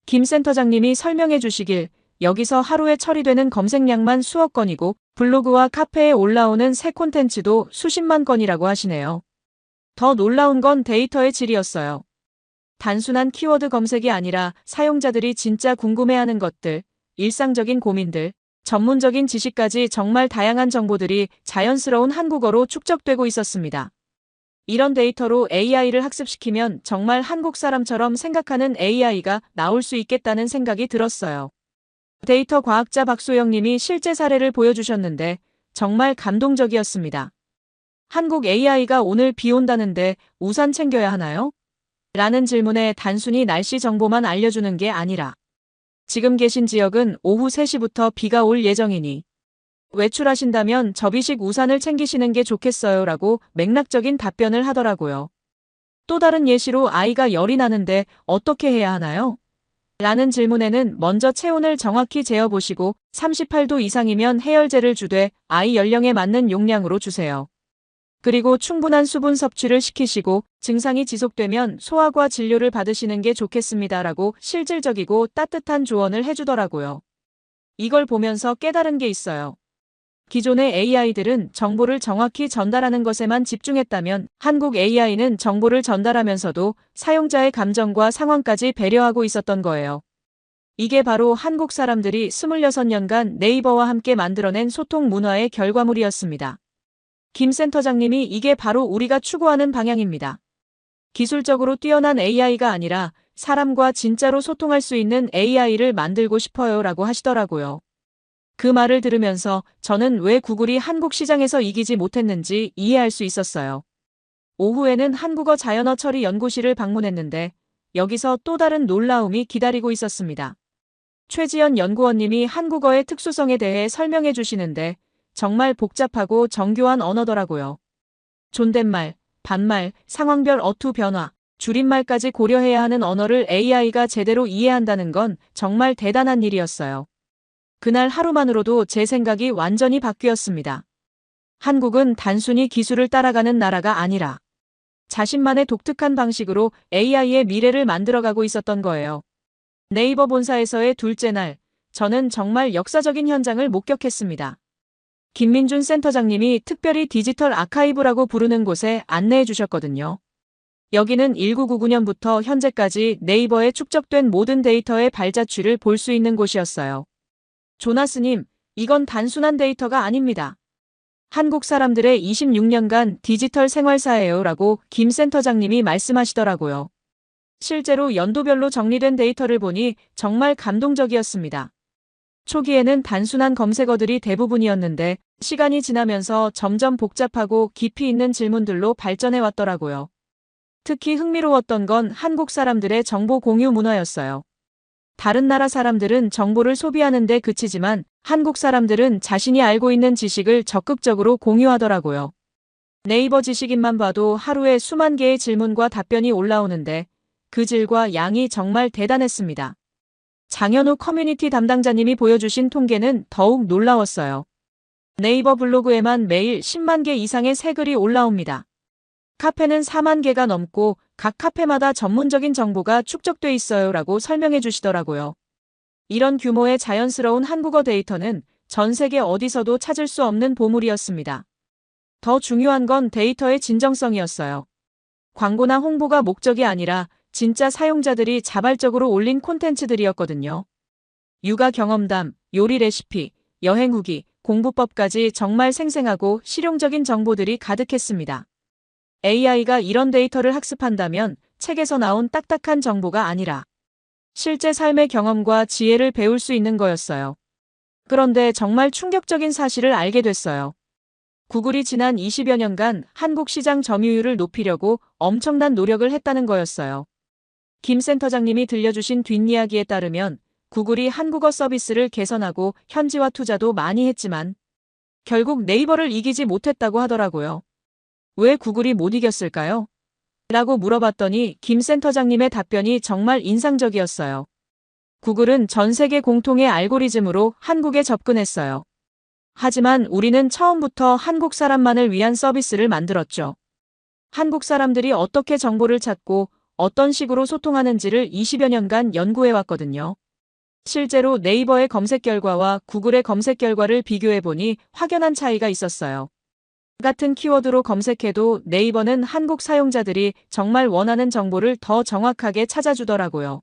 김 센터장님이 설명해 주시길 여기서 하루에 처리되는 검색량만 수억 건이고 블로그와 카페에 올라오는 새 콘텐츠도 수십만 건이라고 하시네요. 더 놀라운 건 데이터의 질이었어요. 단순한 키워드 검색이 아니라 사용자들이 진짜 궁금해하는 것들, 일상적인 고민들, 전문적인 지식까지 정말 다양한 정보들이 자연스러운 한국어로 축적되고 있었습니다. 이런 데이터로 AI를 학습시키면 정말 한국 사람처럼 생각하는 AI가 나올 수 있겠다는 생각이 들었어요. 데이터 과학자 박소영 님이 실제 사례를 보여주셨는데 정말 감동적이었습니다. 한국 AI가 오늘 비 온다는데 우산 챙겨야 하나요? 라는 질문에 단순히 날씨 정보만 알려주는 게 아니라 지금 계신 지역은 오후 3시부터 비가 올 예정이니 외출하신다면 접이식 우산을 챙기시는 게 좋겠어요 라고 맥락적인 답변을 하더라고요. 또 다른 예시로 아이가 열이 나는데 어떻게 해야 하나요? 라는 질문에는 먼저 체온을 정확히 재어보시고 38도 이상이면 해열제를 주되 아이 연령에 맞는 용량으로 주세요. 그리고 충분한 수분 섭취를 시키시고 증상이 지속되면 소화과 진료를 받으시는 게 좋겠습니다라고 실질적이고 따뜻한 조언을 해주더라고요. 이걸 보면서 깨달은 게 있어요. 기존의 AI들은 정보를 정확히 전달하는 것에만 집중했다면 한국 AI는 정보를 전달하면서도 사용자의 감정과 상황까지 배려하고 있었던 거예요. 이게 바로 한국 사람들이 26년간 네이버와 함께 만들어낸 소통 문화의 결과물이었습니다. 김 센터장님이 이게 바로 우리가 추구하는 방향입니다. 기술적으로 뛰어난 AI가 아니라 사람과 진짜로 소통할 수 있는 AI를 만들고 싶어요 라고 하시더라고요. 그 말을 들으면서 저는 왜 구글이 한국 시장에서 이기지 못했는지 이해할 수 있었어요. 오후에는 한국어 자연어 처리 연구실을 방문했는데 여기서 또 다른 놀라움이 기다리고 있었습니다. 최지연 연구원님이 한국어의 특수성에 대해 설명해 주시는데 정말 복잡하고 정교한 언어더라고요. 존댓말, 반말, 상황별 어투 변화, 줄임말까지 고려해야 하는 언어를 AI가 제대로 이해한다는 건 정말 대단한 일이었어요. 그날 하루만으로도 제 생각이 완전히 바뀌었습니다. 한국은 단순히 기술을 따라가는 나라가 아니라 자신만의 독특한 방식으로 AI의 미래를 만들어가고 있었던 거예요. 네이버 본사에서의 둘째 날, 저는 정말 역사적인 현장을 목격했습니다. 김민준 센터장님이 특별히 디지털 아카이브라고 부르는 곳에 안내해 주셨거든요. 여기는 1999년부터 현재까지 네이버에 축적된 모든 데이터의 발자취를 볼 수 있는 곳이었어요. 조나스님, 이건 단순한 데이터가 아닙니다. 한국 사람들의 26년간 디지털 생활사예요 라고 김 센터장님이 말씀하시더라고요. 실제로 연도별로 정리된 데이터를 보니 정말 감동적이었습니다. 초기에는 단순한 검색어들이 대부분이었는데 시간이 지나면서 점점 복잡하고 깊이 있는 질문들로 발전해 왔더라고요. 특히 흥미로웠던 건 한국 사람들의 정보 공유 문화였어요. 다른 나라 사람들은 정보를 소비하는 데 그치지만 한국 사람들은 자신이 알고 있는 지식을 적극적으로 공유하더라고요. 네이버 지식인만 봐도 하루에 수만 개의 질문과 답변이 올라오는데 그 질과 양이 정말 대단했습니다. 장현우 커뮤니티 담당자님이 보여주신 통계는 더욱 놀라웠어요. 네이버 블로그에만 매일 10만 개 이상의 새 글이 올라옵니다. 카페는 4만 개가 넘고 각 카페마다 전문적인 정보가 축적돼 있어요 라고 설명해 주시더라고요. 이런 규모의 자연스러운 한국어 데이터는 전 세계 어디서도 찾을 수 없는 보물이었습니다. 더 중요한 건 데이터의 진정성이었어요. 광고나 홍보가 목적이 아니라 진짜 사용자들이 자발적으로 올린 콘텐츠들이었거든요. 육아 경험담, 요리 레시피, 여행 후기, 공부법까지 정말 생생하고 실용적인 정보들이 가득했습니다. AI가 이런 데이터를 학습한다면 책에서 나온 딱딱한 정보가 아니라 실제 삶의 경험과 지혜를 배울 수 있는 거였어요. 그런데 정말 충격적인 사실을 알게 됐어요. 구글이 지난 20여 년간 한국 시장 점유율을 높이려고 엄청난 노력을 했다는 거였어요. 김 센터장님이 들려주신 뒷이야기에 따르면 구글이 한국어 서비스를 개선하고 현지화 투자도 많이 했지만 결국 네이버를 이기지 못했다고 하더라고요. 왜 구글이 못 이겼을까요? 라고 물어봤더니 김 센터장님의 답변이 정말 인상적이었어요. 구글은 전 세계 공통의 알고리즘으로 한국에 접근했어요. 하지만 우리는 처음부터 한국 사람만을 위한 서비스를 만들었죠. 한국 사람들이 어떻게 정보를 찾고 어떤 식으로 소통하는지를 20여 년간 연구해왔거든요. 실제로 네이버의 검색 결과와 구글의 검색 결과를 비교해보니 확연한 차이가 있었어요. 같은 키워드로 검색해도 네이버는 한국 사용자들이 정말 원하는 정보를 더 정확하게 찾아주더라고요.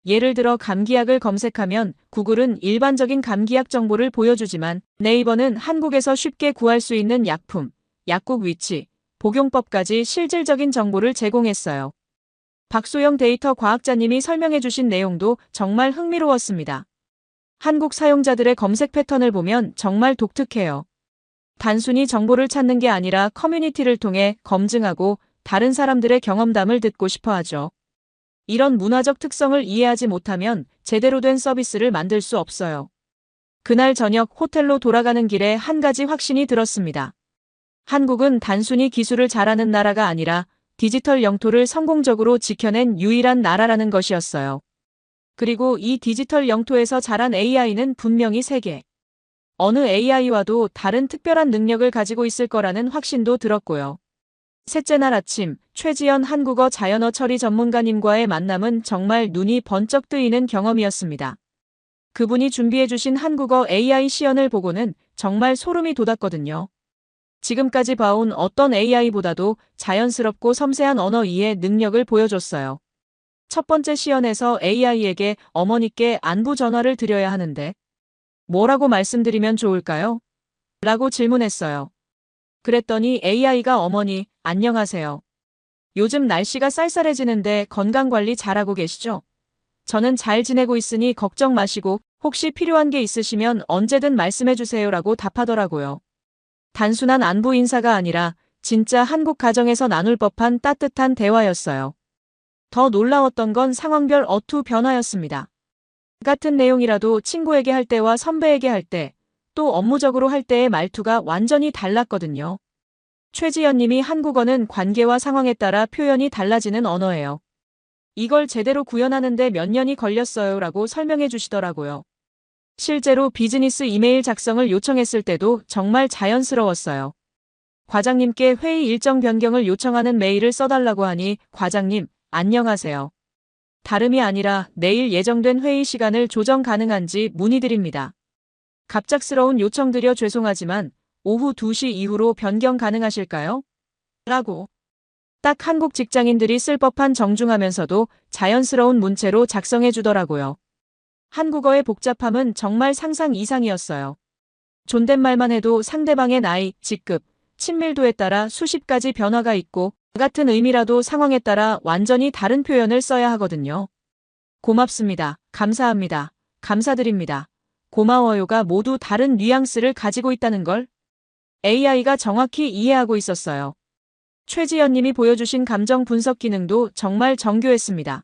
예를 들어 감기약을 검색하면 구글은 일반적인 감기약 정보를 보여주지만 네이버는 한국에서 쉽게 구할 수 있는 약품, 약국 위치, 복용법까지 실질적인 정보를 제공했어요. 박소영 데이터 과학자님이 설명해 주신 내용도 정말 흥미로웠습니다. 한국 사용자들의 검색 패턴을 보면 정말 독특해요. 단순히 정보를 찾는 게 아니라 커뮤니티를 통해 검증하고 다른 사람들의 경험담을 듣고 싶어 하죠. 이런 문화적 특성을 이해하지 못하면 제대로 된 서비스를 만들 수 없어요. 그날 저녁 호텔로 돌아가는 길에 한 가지 확신이 들었습니다. 한국은 단순히 기술을 잘하는 나라가 아니라 디지털 영토를 성공적으로 지켜낸 유일한 나라라는 것이었어요. 그리고 이 디지털 영토에서 자란 AI는 분명히 세계 어느 AI와도 다른 특별한 능력을 가지고 있을 거라는 확신도 들었고요. 셋째 날 아침, 최지연 한국어 자연어 처리 전문가님과의 만남은 정말 눈이 번쩍 뜨이는 경험이었습니다. 그분이 준비해주신 한국어 AI 시연을 보고는 정말 소름이 돋았거든요. 지금까지 봐온 어떤 AI보다도 자연스럽고 섬세한 언어 이해 능력을 보여줬어요. 첫 번째 시연에서 AI에게 어머니께 안부 전화를 드려야 하는데 뭐라고 말씀드리면 좋을까요? 라고 질문했어요. 그랬더니 AI가 어머니, 안녕하세요. 요즘 날씨가 쌀쌀해지는데 건강관리 잘하고 계시죠? 저는 잘 지내고 있으니 걱정 마시고 혹시 필요한 게 있으시면 언제든 말씀해주세요 라고 답하더라고요. 단순한 안부 인사가 아니라 진짜 한국 가정에서 나눌 법한 따뜻한 대화였어요. 더 놀라웠던 건 상황별 어투 변화였습니다. 같은 내용이라도 친구에게 할 때와 선배에게 할 때, 또 업무적으로 할 때의 말투가 완전히 달랐거든요. 최지연 님이 한국어는 관계와 상황에 따라 표현이 달라지는 언어예요. 이걸 제대로 구현하는데 몇 년이 걸렸어요 라고 설명해 주시더라고요. 실제로 비즈니스 이메일 작성을 요청했을 때도 정말 자연스러웠어요. 과장님께 회의 일정 변경을 요청하는 메일을 써달라고 하니 과장님, 안녕하세요. 다름이 아니라 내일 예정된 회의 시간을 조정 가능한지 문의드립니다. 갑작스러운 요청드려 죄송하지만 오후 2시 이후로 변경 가능하실까요? 라고. 딱 한국 직장인들이 쓸 법한 정중하면서도 자연스러운 문체로 작성해 주더라고요. 한국어의 복잡함은 정말 상상 이상이었어요. 존댓말만 해도 상대방의 나이, 직급, 친밀도에 따라 수십 가지 변화가 있고 같은 의미라도 상황에 따라 완전히 다른 표현을 써야 하거든요. 고맙습니다. 감사합니다. 감사드립니다. 고마워요가 모두 다른 뉘앙스를 가지고 있다는 걸 AI가 정확히 이해하고 있었어요. 최지연 님이 보여주신 감정 분석 기능도 정말 정교했습니다.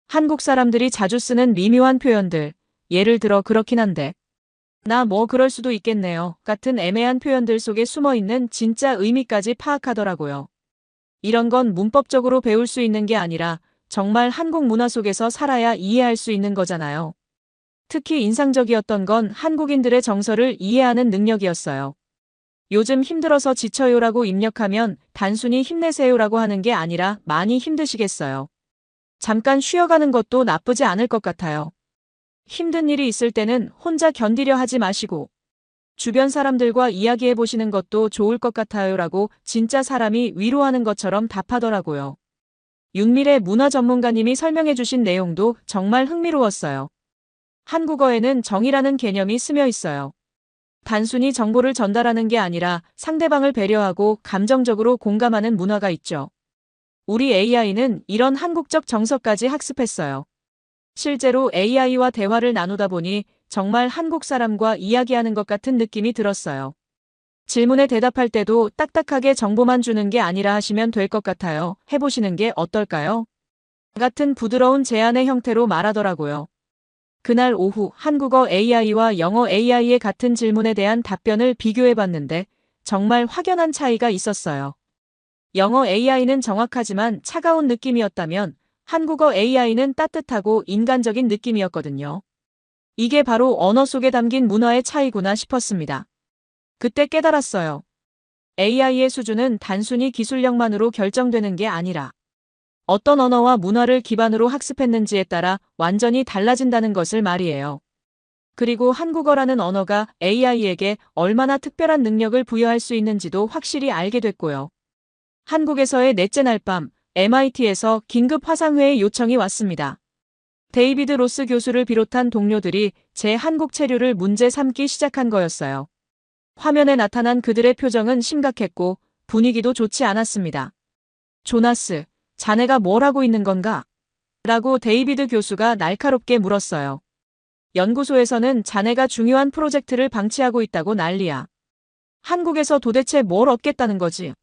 한국 사람들이 자주 쓰는 미묘한 표현들, 예를 들어 그렇긴 한데, 나 뭐 그럴 수도 있겠네요. 같은 애매한 표현들 속에 숨어있는 진짜 의미까지 파악하더라고요. 이런 건 문법적으로 배울 수 있는 게 아니라 정말 한국 문화 속에서 살아야 이해할 수 있는 거잖아요. 특히 인상적이었던 건 한국인들의 정서를 이해하는 능력이었어요. 요즘 힘들어서 지쳐요라고 입력하면 단순히 힘내세요라고 하는 게 아니라 많이 힘드시겠어요. 잠깐 쉬어가는 것도 나쁘지 않을 것 같아요. 힘든 일이 있을 때는 혼자 견디려 하지 마시고 주변 사람들과 이야기해 보시는 것도 좋을 것 같아요라고 진짜 사람이 위로하는 것처럼 답하더라고요. 윤미래 문화 전문가님이 설명해 주신 내용도 정말 흥미로웠어요. 한국어에는 정이라는 개념이 스며 있어요. 단순히 정보를 전달하는 게 아니라 상대방을 배려하고 감정적으로 공감하는 문화가 있죠. 우리 AI는 이런 한국적 정서까지 학습했어요. 실제로 AI와 대화를 나누다 보니 정말 한국 사람과 이야기하는 것 같은 느낌이 들었어요. 질문에 대답할 때도 딱딱하게 정보만 주는 게 아니라 하시면 될 것 같아요. 해보시는 게 어떨까요? 같은 부드러운 제안의 형태로 말하더라고요. 그날 오후 한국어 AI와 영어 AI의 같은 질문에 대한 답변을 비교해봤는데 정말 확연한 차이가 있었어요. 영어 AI는 정확하지만 차가운 느낌이었다면 한국어 AI는 따뜻하고 인간적인 느낌이었거든요. 이게 바로 언어 속에 담긴 문화의 차이구나 싶었습니다. 그때 깨달았어요. AI의 수준은 단순히 기술력만으로 결정되는 게 아니라 어떤 언어와 문화를 기반으로 학습했는지에 따라 완전히 달라진다는 것을 말이에요. 그리고 한국어라는 언어가 AI에게 얼마나 특별한 능력을 부여할 수 있는지도 확실히 알게 됐고요. 한국에서의 넷째 날 밤 MIT에서 긴급 화상회의 요청이 왔습니다. 데이비드 로스 교수를 비롯한 동료들이 제 한국 체류를 문제 삼기 시작한 거였어요. 화면에 나타난 그들의 표정은 심각했고 분위기도 좋지 않았습니다. 조나스, 자네가 뭘 하고 있는 건가? 라고 데이비드 교수가 날카롭게 물었어요. 연구소에서는 자네가 중요한 프로젝트를 방치하고 있다고 난리야. 한국에서 도대체 뭘 얻겠다는 거지?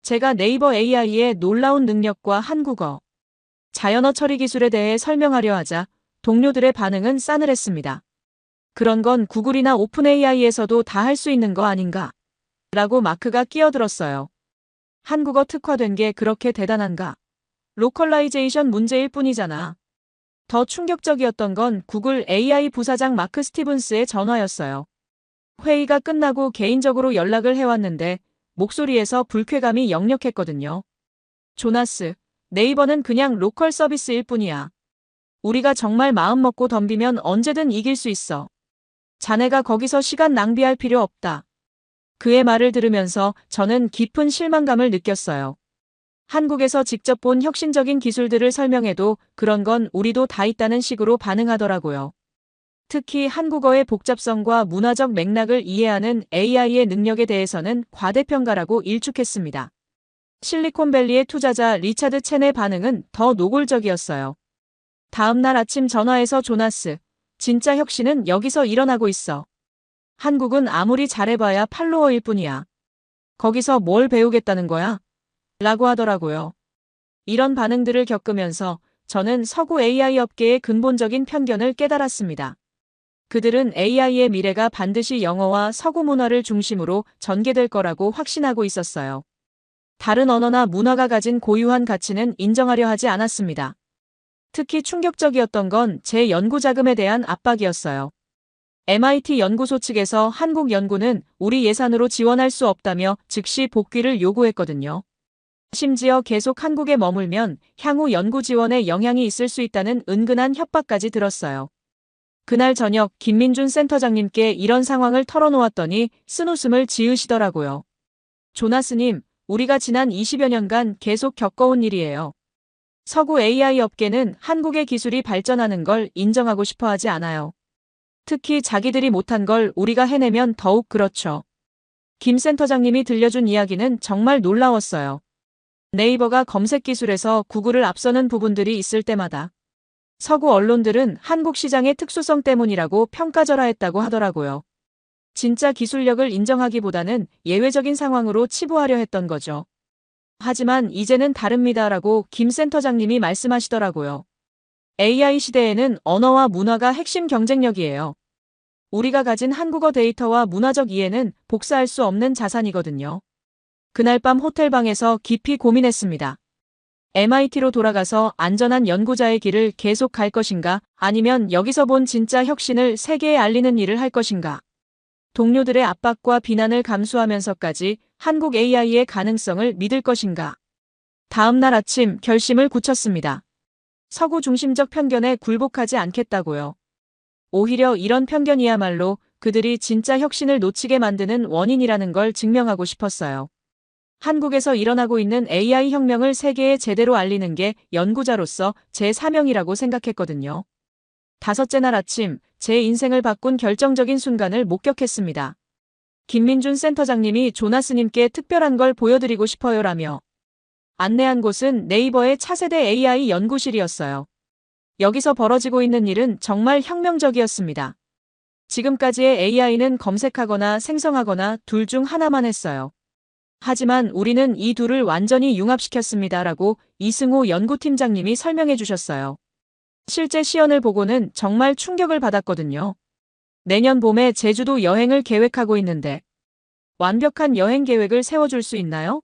제가 네이버 AI의 놀라운 능력과 한국어, 자연어 처리 기술에 대해 설명하려 하자 동료들의 반응은 싸늘했습니다. 그런 건 구글이나 오픈 AI에서도 다 할 수 있는 거 아닌가? 라고 마크가 끼어들었어요. 한국어 특화된 게 그렇게 대단한가? 로컬라이제이션 문제일 뿐이잖아. 더 충격적이었던 건 구글 AI 부사장 마크 스티븐스의 전화였어요. 회의가 끝나고 개인적으로 연락을 해왔는데 목소리에서 불쾌감이 역력했거든요. 조나스, 네이버는 그냥 로컬 서비스일 뿐이야. 우리가 정말 마음먹고 덤비면 언제든 이길 수 있어. 자네가 거기서 시간 낭비할 필요 없다. 그의 말을 들으면서 저는 깊은 실망감을 느꼈어요. 한국에서 직접 본 혁신적인 기술들을 설명해도 그런 건 우리도 다 있다는 식으로 반응하더라고요. 특히 한국어의 복잡성과 문화적 맥락을 이해하는 AI의 능력에 대해서는 과대평가라고 일축했습니다. 실리콘밸리의 투자자 리차드 첸의 반응은 더 노골적이었어요. 다음 날 아침 전화에서 조나스, 진짜 혁신은 여기서 일어나고 있어. 한국은 아무리 잘해봐야 팔로워일 뿐이야. 거기서 뭘 배우겠다는 거야? 라고 하더라고요. 이런 반응들을 겪으면서 저는 서구 AI 업계의 근본적인 편견을 깨달았습니다. 그들은 AI의 미래가 반드시 영어와 서구 문화를 중심으로 전개될 거라고 확신하고 있었어요. 다른 언어나 문화가 가진 고유한 가치는 인정하려 하지 않았습니다. 특히 충격적이었던 건 제 연구 자금에 대한 압박이었어요. MIT 연구소 측에서 한국 연구는 우리 예산으로 지원할 수 없다며 즉시 복귀를 요구했거든요. 심지어 계속 한국에 머물면 향후 연구 지원에 영향이 있을 수 있다는 은근한 협박까지 들었어요. 그날 저녁 김민준 센터장님께 이런 상황을 털어놓았더니 쓴웃음을 지으시더라고요. 조나스님, 우리가 지난 20여 년간 계속 겪어온 일이에요. 서구 AI 업계는 한국의 기술이 발전하는 걸 인정하고 싶어 하지 않아요. 특히 자기들이 못한 걸 우리가 해내면 더욱 그렇죠. 김 센터장님이 들려준 이야기는 정말 놀라웠어요. 네이버가 검색 기술에서 구글을 앞서는 부분들이 있을 때마다 서구 언론들은 한국 시장의 특수성 때문이라고 평가절하했다고 하더라고요. 진짜 기술력을 인정하기보다는 예외적인 상황으로 치부하려 했던 거죠. 하지만 이제는 다릅니다라고 김 센터장님이 말씀하시더라고요. AI 시대에는 언어와 문화가 핵심 경쟁력이에요. 우리가 가진 한국어 데이터와 문화적 이해는 복사할 수 없는 자산이거든요. 그날 밤 호텔방에서 깊이 고민했습니다. MIT로 돌아가서 안전한 연구자의 길을 계속 갈 것인가, 아니면 여기서 본 진짜 혁신을 세계에 알리는 일을 할 것인가. 동료들의 압박과 비난을 감수하면서까지 한국 AI의 가능성을 믿을 것인가. 다음 날 아침 결심을 굳혔습니다. 서구 중심적 편견에 굴복하지 않겠다고요. 오히려 이런 편견이야말로 그들이 진짜 혁신을 놓치게 만드는 원인이라는 걸 증명하고 싶었어요. 한국에서 일어나고 있는 AI 혁명을 세계에 제대로 알리는 게 연구자로서 제 사명이라고 생각했거든요. 다섯째 날 아침, 제 인생을 바꾼 결정적인 순간을 목격했습니다. 김민준 센터장님이 조나스님께 특별한 걸 보여드리고 싶어요라며 안내한 곳은 네이버의 차세대 AI 연구실이었어요. 여기서 벌어지고 있는 일은 정말 혁명적이었습니다. 지금까지의 AI는 검색하거나 생성하거나 둘 중 하나만 했어요. 하지만 우리는 이 둘을 완전히 융합시켰습니다라고 이승호 연구팀장님이 설명해 주셨어요. 실제 시연을 보고는 정말 충격을 받았거든요. 내년 봄에 제주도 여행을 계획하고 있는데 완벽한 여행 계획을 세워줄 수 있나요?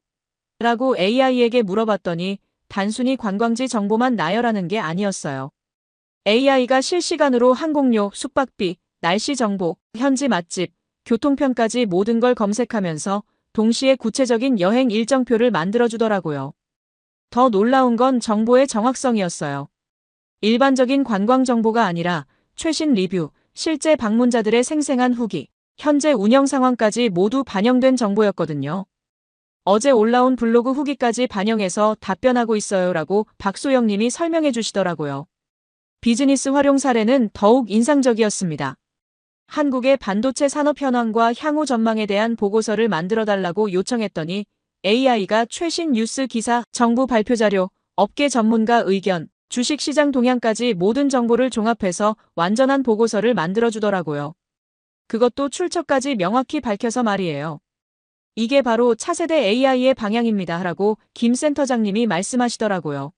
라고 AI에게 물어봤더니 단순히 관광지 정보만 나열하는 게 아니었어요. AI가 실시간으로 항공료, 숙박비, 날씨 정보, 현지 맛집, 교통편까지 모든 걸 검색하면서 동시에 구체적인 여행 일정표를 만들어주더라고요. 더 놀라운 건 정보의 정확성이었어요. 일반적인 관광 정보가 아니라 최신 리뷰, 실제 방문자들의 생생한 후기, 현재 운영 상황까지 모두 반영된 정보였거든요. 어제 올라온 블로그 후기까지 반영해서 답변하고 있어요라고 박소영 님이 설명해 주시더라고요. 비즈니스 활용 사례는 더욱 인상적이었습니다. 한국의 반도체 산업 현황과 향후 전망에 대한 보고서를 만들어달라고 요청했더니 AI가 최신 뉴스 기사, 정부 발표 자료, 업계 전문가 의견, 주식시장 동향까지 모든 정보를 종합해서 완전한 보고서를 만들어주더라고요. 그것도 출처까지 명확히 밝혀서 말이에요. 이게 바로 차세대 AI의 방향입니다. 라고 김 센터장님이 말씀하시더라고요.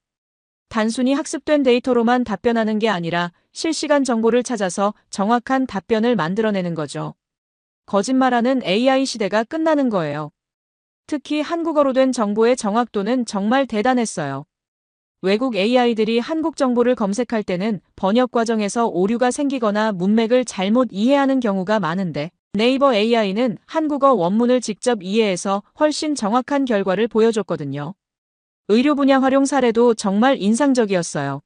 단순히 학습된 데이터로만 답변하는 게 아니라 실시간 정보를 찾아서 정확한 답변을 만들어내는 거죠. 거짓말하는 AI 시대가 끝나는 거예요. 특히 한국어로 된 정보의 정확도는 정말 대단했어요. 외국 AI들이 한국 정보를 검색할 때는 번역 과정에서 오류가 생기거나 문맥을 잘못 이해하는 경우가 많은데 네이버 AI는 한국어 원문을 직접 이해해서 훨씬 정확한 결과를 보여줬거든요. 의료 분야 활용 사례도 정말 인상적이었어요.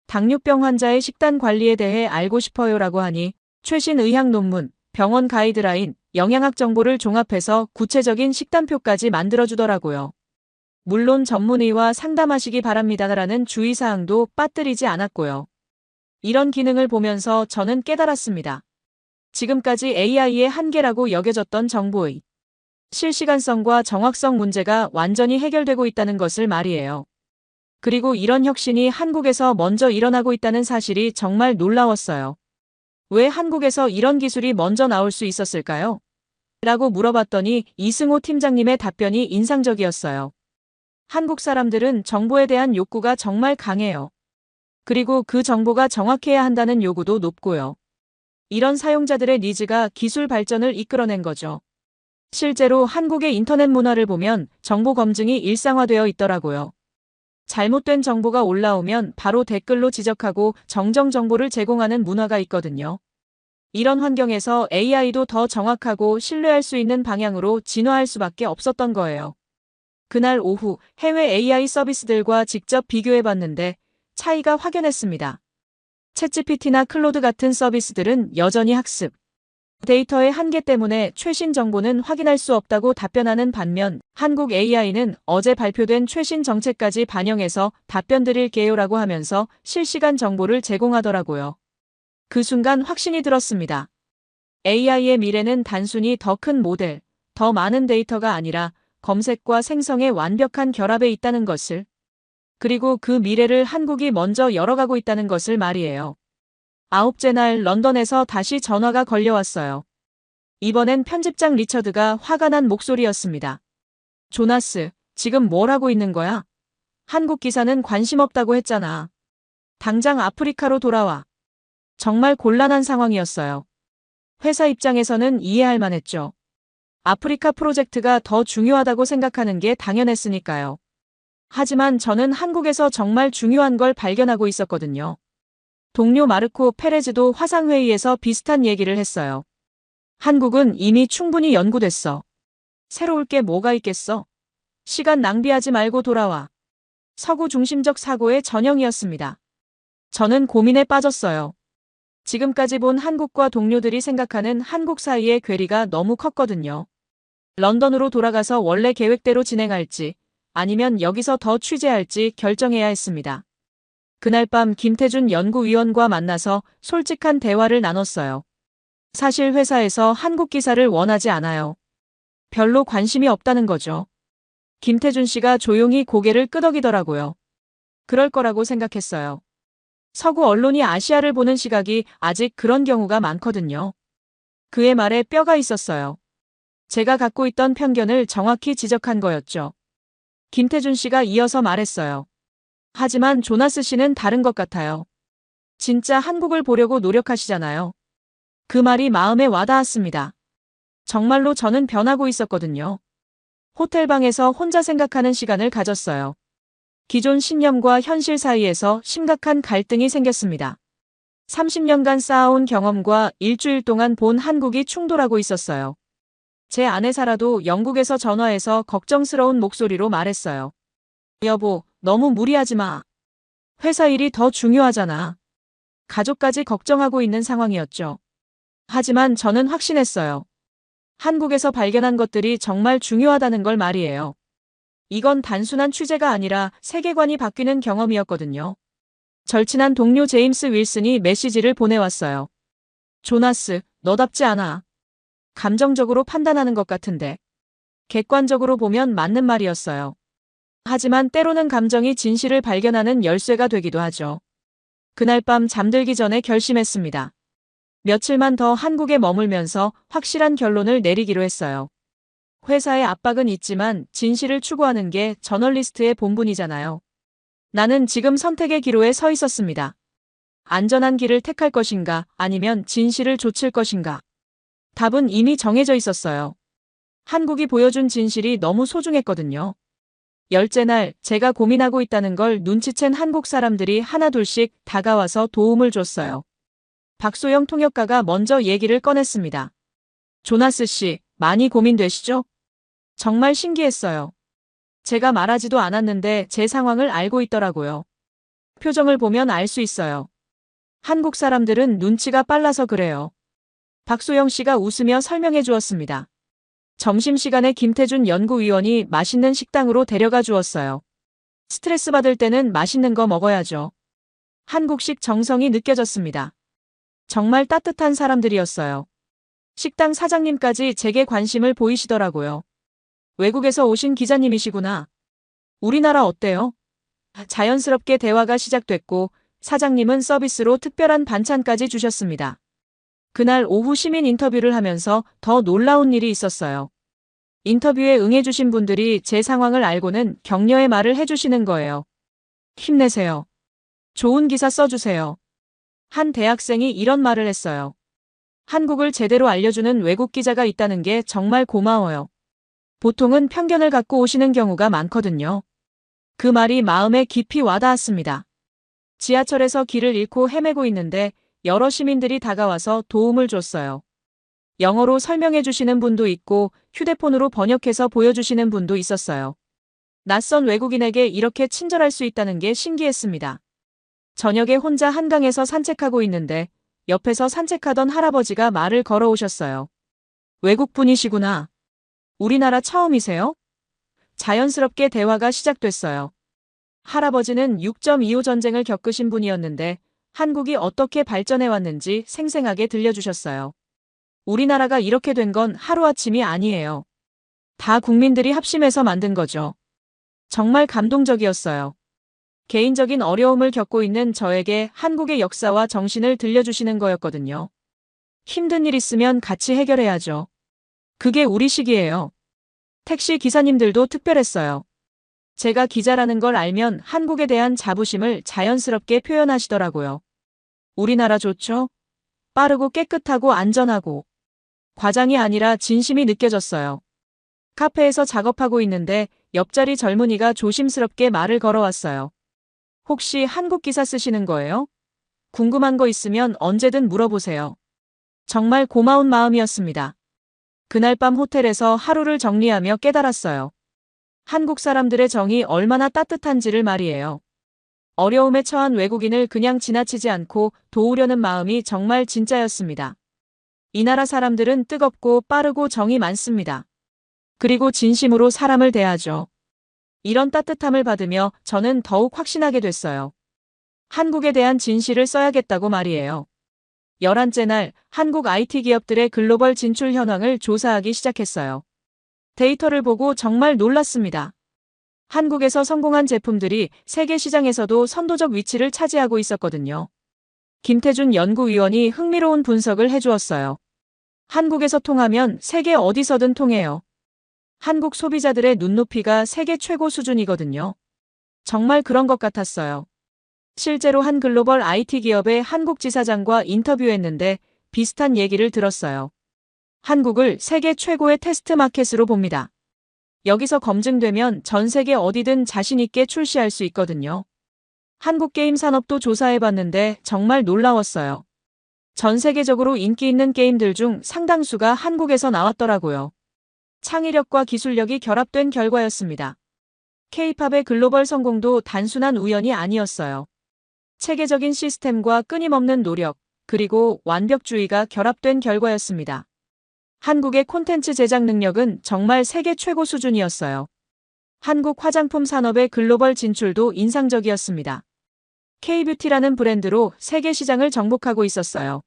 당뇨병 환자의 식단 관리에 대해 알고 싶어요라고 하니 최신 의학 논문, 병원 가이드라인, 영양학 정보를 종합해서 구체적인 식단표까지 만들어주더라고요. 물론 전문의와 상담하시기 바랍니다라는 주의사항도 빠뜨리지 않았고요. 이런 기능을 보면서 저는 깨달았습니다. 지금까지 AI의 한계라고 여겨졌던 정보의 실시간성과 정확성 문제가 완전히 해결되고 있다는 것을 말이에요. 그리고 이런 혁신이 한국에서 먼저 일어나고 있다는 사실이 정말 놀라웠어요. 왜 한국에서 이런 기술이 먼저 나올 수 있었을까요? 라고 물어봤더니 이승호 팀장님의 답변이 인상적이었어요. 한국 사람들은 정보에 대한 욕구가 정말 강해요. 그리고 그 정보가 정확해야 한다는 요구도 높고요. 이런 사용자들의 니즈가 기술 발전을 이끌어낸 거죠. 실제로 한국의 인터넷 문화를 보면 정보 검증이 일상화되어 있더라고요. 잘못된 정보가 올라오면 바로 댓글로 지적하고 정정 정보를 제공하는 문화가 있거든요. 이런 환경에서 AI도 더 정확하고 신뢰할 수 있는 방향으로 진화할 수밖에 없었던 거예요. 그날 오후 해외 AI 서비스들과 직접 비교해봤는데 차이가 확연했습니다. 챗GPT나 클로드 같은 서비스들은 여전히 학습, 데이터의 한계 때문에 최신 정보는 확인할 수 없다고 답변하는 반면 한국 AI는 어제 발표된 최신 정책까지 반영해서 답변 드릴게요라고 하면서 실시간 정보를 제공하더라고요. 그 순간 확신이 들었습니다. AI의 미래는 단순히 더 큰 모델, 더 많은 데이터가 아니라 검색과 생성의 완벽한 결합에 있다는 것을, 그리고 그 미래를 한국이 먼저 열어가고 있다는 것을 말이에요. 9째 날 런던에서 다시 전화가 걸려왔어요. 이번엔 편집장 리처드가 화가 난 목소리였습니다. 조나스, 지금 뭘 하고 있는 거야? 한국 기사는 관심 없다고 했잖아. 당장 아프리카로 돌아와. 정말 곤란한 상황이었어요. 회사 입장에서는 이해할 만했죠. 아프리카 프로젝트가 더 중요하다고 생각하는 게 당연했으니까요. 하지만 저는 한국에서 정말 중요한 걸 발견하고 있었거든요. 동료 마르코 페레즈도 화상회의에서 비슷한 얘기를 했어요. 한국은 이미 충분히 연구됐어. 새로울 게 뭐가 있겠어? 시간 낭비하지 말고 돌아와. 서구 중심적 사고의 전형이었습니다. 저는 고민에 빠졌어요. 지금까지 본 한국과 동료들이 생각하는 한국 사이의 괴리가 너무 컸거든요. 런던으로 돌아가서 원래 계획대로 진행할지 아니면 여기서 더 취재할지 결정해야 했습니다. 그날 밤 김태준 연구위원과 만나서 솔직한 대화를 나눴어요. 사실 회사에서 한국 기사를 원하지 않아요. 별로 관심이 없다는 거죠. 김태준 씨가 조용히 고개를 끄덕이더라고요. 그럴 거라고 생각했어요. 서구 언론이 아시아를 보는 시각이 아직 그런 경우가 많거든요. 그의 말에 뼈가 있었어요. 제가 갖고 있던 편견을 정확히 지적한 거였죠. 김태준 씨가 이어서 말했어요. 하지만 조나스 씨는 다른 것 같아요. 진짜 한국을 보려고 노력하시잖아요. 그 말이 마음에 와닿았습니다. 정말로 저는 변하고 있었거든요. 호텔방에서 혼자 생각하는 시간을 가졌어요. 기존 신념과 현실 사이에서 심각한 갈등이 생겼습니다. 30년간 쌓아온 경험과 일주일 동안 본 한국이 충돌하고 있었어요. 제 아내 사라도 영국에서 전화해서 걱정스러운 목소리로 말했어요. 여보, 너무 무리하지 마. 회사 일이 더 중요하잖아. 가족까지 걱정하고 있는 상황이었죠. 하지만 저는 확신했어요. 한국에서 발견한 것들이 정말 중요하다는 걸 말이에요. 이건 단순한 취재가 아니라 세계관이 바뀌는 경험이었거든요. 절친한 동료 제임스 윌슨이 메시지를 보내왔어요. 조나스, 너답지 않아. 감정적으로 판단하는 것 같은데. 객관적으로 보면 맞는 말이었어요. 하지만 때로는 감정이 진실을 발견하는 열쇠가 되기도 하죠. 그날 밤 잠들기 전에 결심했습니다. 며칠만 더 한국에 머물면서 확실한 결론을 내리기로 했어요. 회사의 압박은 있지만 진실을 추구하는 게 저널리스트의 본분이잖아요. 나는 지금 선택의 기로에 서 있었습니다. 안전한 길을 택할 것인가 아니면 진실을 좇을 것인가. 답은 이미 정해져 있었어요. 한국이 보여준 진실이 너무 소중했거든요. 10째 날 제가 고민하고 있다는 걸 눈치챈 한국 사람들이 하나둘씩 다가와서 도움을 줬어요. 박소영 통역가가 먼저 얘기를 꺼냈습니다. 조나스 씨, 많이 고민되시죠? 정말 신기했어요. 제가 말하지도 않았는데 제 상황을 알고 있더라고요. 표정을 보면 알 수 있어요. 한국 사람들은 눈치가 빨라서 그래요. 박소영 씨가 웃으며 설명해 주었습니다. 점심시간에 김태준 연구위원이 맛있는 식당으로 데려가 주었어요. 스트레스 받을 때는 맛있는 거 먹어야죠. 한국식 정성이 느껴졌습니다. 정말 따뜻한 사람들이었어요. 식당 사장님까지 제게 관심을 보이시더라고요. 외국에서 오신 기자님이시구나. 우리나라 어때요? 자연스럽게 대화가 시작됐고 사장님은 서비스로 특별한 반찬까지 주셨습니다. 그날 오후 시민 인터뷰를 하면서 더 놀라운 일이 있었어요. 인터뷰에 응해주신 분들이 제 상황을 알고는 격려의 말을 해주시는 거예요. 힘내세요. 좋은 기사 써주세요. 한 대학생이 이런 말을 했어요. 한국을 제대로 알려주는 외국 기자가 있다는 게 정말 고마워요. 보통은 편견을 갖고 오시는 경우가 많거든요. 그 말이 마음에 깊이 와닿았습니다. 지하철에서 길을 잃고 헤매고 있는데 여러 시민들이 다가와서 도움을 줬어요. 영어로 설명해 주시는 분도 있고 휴대폰으로 번역해서 보여주시는 분도 있었어요. 낯선 외국인에게 이렇게 친절할 수 있다는 게 신기했습니다. 저녁에 혼자 한강에서 산책하고 있는데 옆에서 산책하던 할아버지가 말을 걸어오셨어요. 외국분이시구나. 우리나라 처음이세요? 자연스럽게 대화가 시작됐어요. 할아버지는 6.25 전쟁을 겪으신 분이었는데 한국이 어떻게 발전해 왔는지 생생하게 들려주셨어요. 우리나라가 이렇게 된 건 하루아침이 아니에요. 다 국민들이 합심해서 만든 거죠. 정말 감동적이었어요. 개인적인 어려움을 겪고 있는 저에게 한국의 역사와 정신을 들려주시는 거였거든요. 힘든 일 있으면 같이 해결해야죠. 그게 우리식이에요. 택시 기사님들도 특별했어요. 제가 기자라는 걸 알면 한국에 대한 자부심을 자연스럽게 표현하시더라고요. 우리나라 좋죠? 빠르고 깨끗하고 안전하고. 과장이 아니라 진심이 느껴졌어요. 카페에서 작업하고 있는데 옆자리 젊은이가 조심스럽게 말을 걸어왔어요. 혹시 한국 기사 쓰시는 거예요? 궁금한 거 있으면 언제든 물어보세요. 정말 고마운 마음이었습니다. 그날 밤 호텔에서 하루를 정리하며 깨달았어요. 한국 사람들의 정이 얼마나 따뜻한지를 말이에요. 어려움에 처한 외국인을 그냥 지나치지 않고 도우려는 마음이 정말 진짜였습니다. 이 나라 사람들은 뜨겁고 빠르고 정이 많습니다. 그리고 진심으로 사람을 대하죠. 이런 따뜻함을 받으며 저는 더욱 확신하게 됐어요. 한국에 대한 진실을 써야겠다고 말이에요. 11째 날 한국 IT 기업들의 글로벌 진출 현황을 조사하기 시작했어요. 데이터를 보고 정말 놀랐습니다. 한국에서 성공한 제품들이 세계 시장에서도 선도적 위치를 차지하고 있었거든요. 김태준 연구위원이 흥미로운 분석을 해주었어요. 한국에서 통하면 세계 어디서든 통해요. 한국 소비자들의 눈높이가 세계 최고 수준이거든요. 정말 그런 것 같았어요. 실제로 한 글로벌 IT 기업의 한국 지사장과 인터뷰했는데 비슷한 얘기를 들었어요. 한국을 세계 최고의 테스트 마켓으로 봅니다. 여기서 검증되면 전 세계 어디든 자신있게 출시할 수 있거든요. 한국 게임 산업도 조사해봤는데 정말 놀라웠어요. 전 세계적으로 인기 있는 게임들 중 상당수가 한국에서 나왔더라고요. 창의력과 기술력이 결합된 결과였습니다. K-팝의 글로벌 성공도 단순한 우연이 아니었어요. 체계적인 시스템과 끊임없는 노력, 그리고 완벽주의가 결합된 결과였습니다. 한국의 콘텐츠 제작 능력은 정말 세계 최고 수준이었어요. 한국 화장품 산업의 글로벌 진출도 인상적이었습니다. K-뷰티라는 브랜드로 세계 시장을 정복하고 있었어요.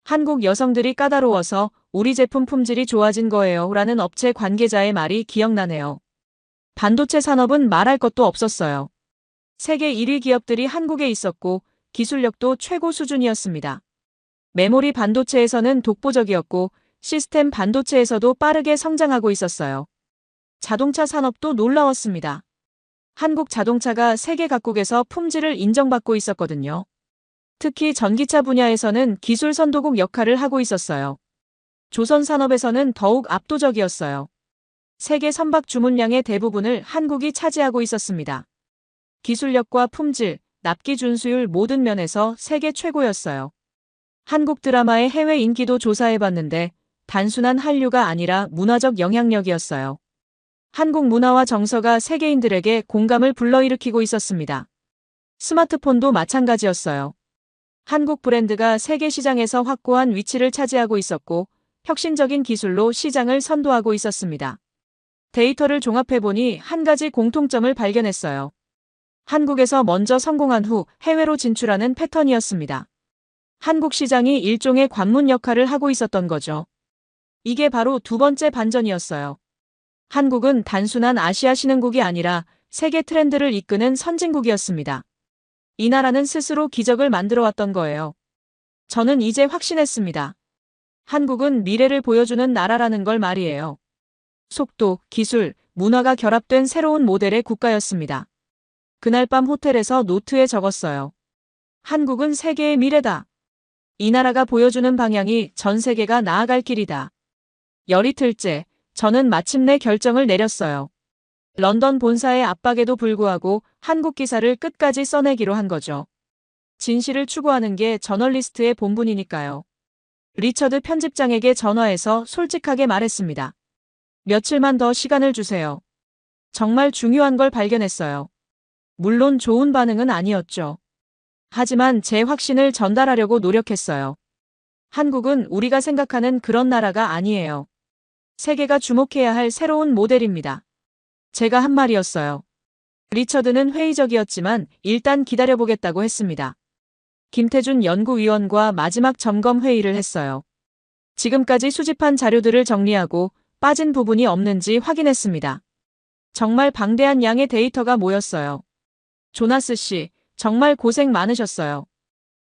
한국 여성들이 까다로워서 우리 제품 품질이 좋아진 거예요 라는 업체 관계자의 말이 기억나네요. 반도체 산업은 말할 것도 없었어요. 세계 1위 기업들이 한국에 있었고 기술력도 최고 수준이었습니다. 메모리 반도체에서는 독보적이었고 시스템 반도체에서도 빠르게 성장하고 있었어요. 자동차 산업도 놀라웠습니다. 한국 자동차가 세계 각국에서 품질을 인정받고 있었거든요. 특히 전기차 분야에서는 기술 선도국 역할을 하고 있었어요. 조선 산업에서는 더욱 압도적이었어요. 세계 선박 주문량의 대부분을 한국이 차지하고 있었습니다. 기술력과 품질, 납기 준수율 모든 면에서 세계 최고였어요. 한국 드라마의 해외 인기도 조사해봤는데 단순한 한류가 아니라 문화적 영향력이었어요. 한국 문화와 정서가 세계인들에게 공감을 불러일으키고 있었습니다. 스마트폰도 마찬가지였어요. 한국 브랜드가 세계 시장에서 확고한 위치를 차지하고 있었고 혁신적인 기술로 시장을 선도하고 있었습니다. 데이터를 종합해보니 한 가지 공통점을 발견했어요. 한국에서 먼저 성공한 후 해외로 진출하는 패턴이었습니다. 한국 시장이 일종의 관문 역할을 하고 있었던 거죠. 이게 바로 두 번째 반전이었어요. 한국은 단순한 아시아 신흥국이 아니라 세계 트렌드를 이끄는 선진국이었습니다. 이 나라는 스스로 기적을 만들어 왔던 거예요. 저는 이제 확신했습니다. 한국은 미래를 보여주는 나라라는 걸 말이에요. 속도, 기술, 문화가 결합된 새로운 모델의 국가였습니다. 그날 밤 호텔에서 노트에 적었어요. 한국은 세계의 미래다. 이 나라가 보여주는 방향이 전 세계가 나아갈 길이다. 열이틀째, 저는 마침내 결정을 내렸어요. 런던 본사의 압박에도 불구하고 한국 기사를 끝까지 써내기로 한 거죠. 진실을 추구하는 게 저널리스트의 본분이니까요. 리처드 편집장에게 전화해서 솔직하게 말했습니다. 며칠만 더 시간을 주세요. 정말 중요한 걸 발견했어요. 물론 좋은 반응은 아니었죠. 하지만 제 확신을 전달하려고 노력했어요. 한국은 우리가 생각하는 그런 나라가 아니에요. 세계가 주목해야 할 새로운 모델입니다. 제가 한 말이었어요. 리처드는 회의적이었지만 일단 기다려보겠다고 했습니다. 김태준 연구위원과 마지막 점검 회의를 했어요. 지금까지 수집한 자료들을 정리하고 빠진 부분이 없는지 확인했습니다. 정말 방대한 양의 데이터가 모였어요. 조나스 씨, 정말 고생 많으셨어요.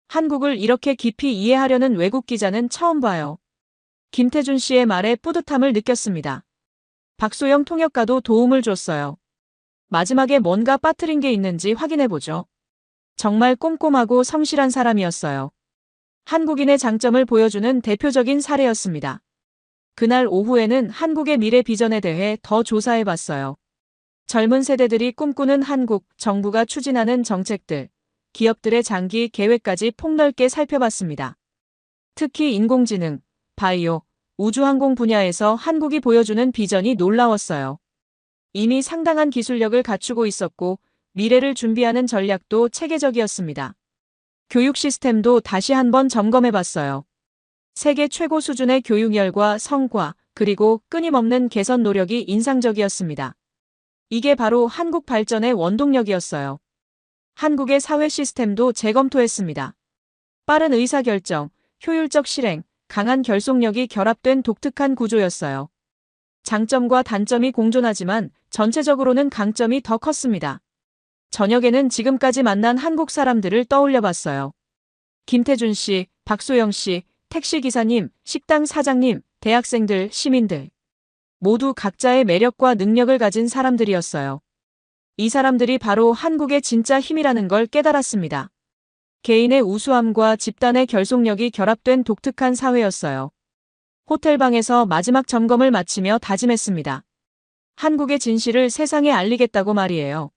한국을 이렇게 깊이 이해하려는 외국 기자는 처음 봐요. 김태준 씨의 말에 뿌듯함을 느꼈습니다. 박소영 통역가도 도움을 줬어요. 마지막에 뭔가 빠뜨린 게 있는지 확인해보죠. 정말 꼼꼼하고 성실한 사람이었어요. 한국인의 장점을 보여주는 대표적인 사례였습니다. 그날 오후에는 한국의 미래 비전에 대해 더 조사해봤어요. 젊은 세대들이 꿈꾸는 한국, 정부가 추진하는 정책들, 기업들의 장기 계획까지 폭넓게 살펴봤습니다. 특히 인공지능, 바이오, 우주항공 분야에서 한국이 보여주는 비전이 놀라웠어요. 이미 상당한 기술력을 갖추고 있었고 미래를 준비하는 전략도 체계적이었습니다. 교육 시스템도 다시 한번 점검해봤어요. 세계 최고 수준의 교육열과 성과, 그리고 끊임없는 개선 노력이 인상적이었습니다. 이게 바로 한국 발전의 원동력이었어요. 한국의 사회 시스템도 재검토했습니다. 빠른 의사결정, 효율적 실행, 강한 결속력이 결합된 독특한 구조였어요. 장점과 단점이 공존하지만 전체적으로는 강점이 더 컸습니다. 저녁에는 지금까지 만난 한국 사람들을 떠올려봤어요. 김태준 씨, 박소영 씨, 택시기사님, 식당 사장님, 대학생들, 시민들. 모두 각자의 매력과 능력을 가진 사람들이었어요. 이 사람들이 바로 한국의 진짜 힘이라는 걸 깨달았습니다. 개인의 우수함과 집단의 결속력이 결합된 독특한 사회였어요. 호텔방에서 마지막 점검을 마치며 다짐했습니다. 한국의 진실을 세상에 알리겠다고 말이에요.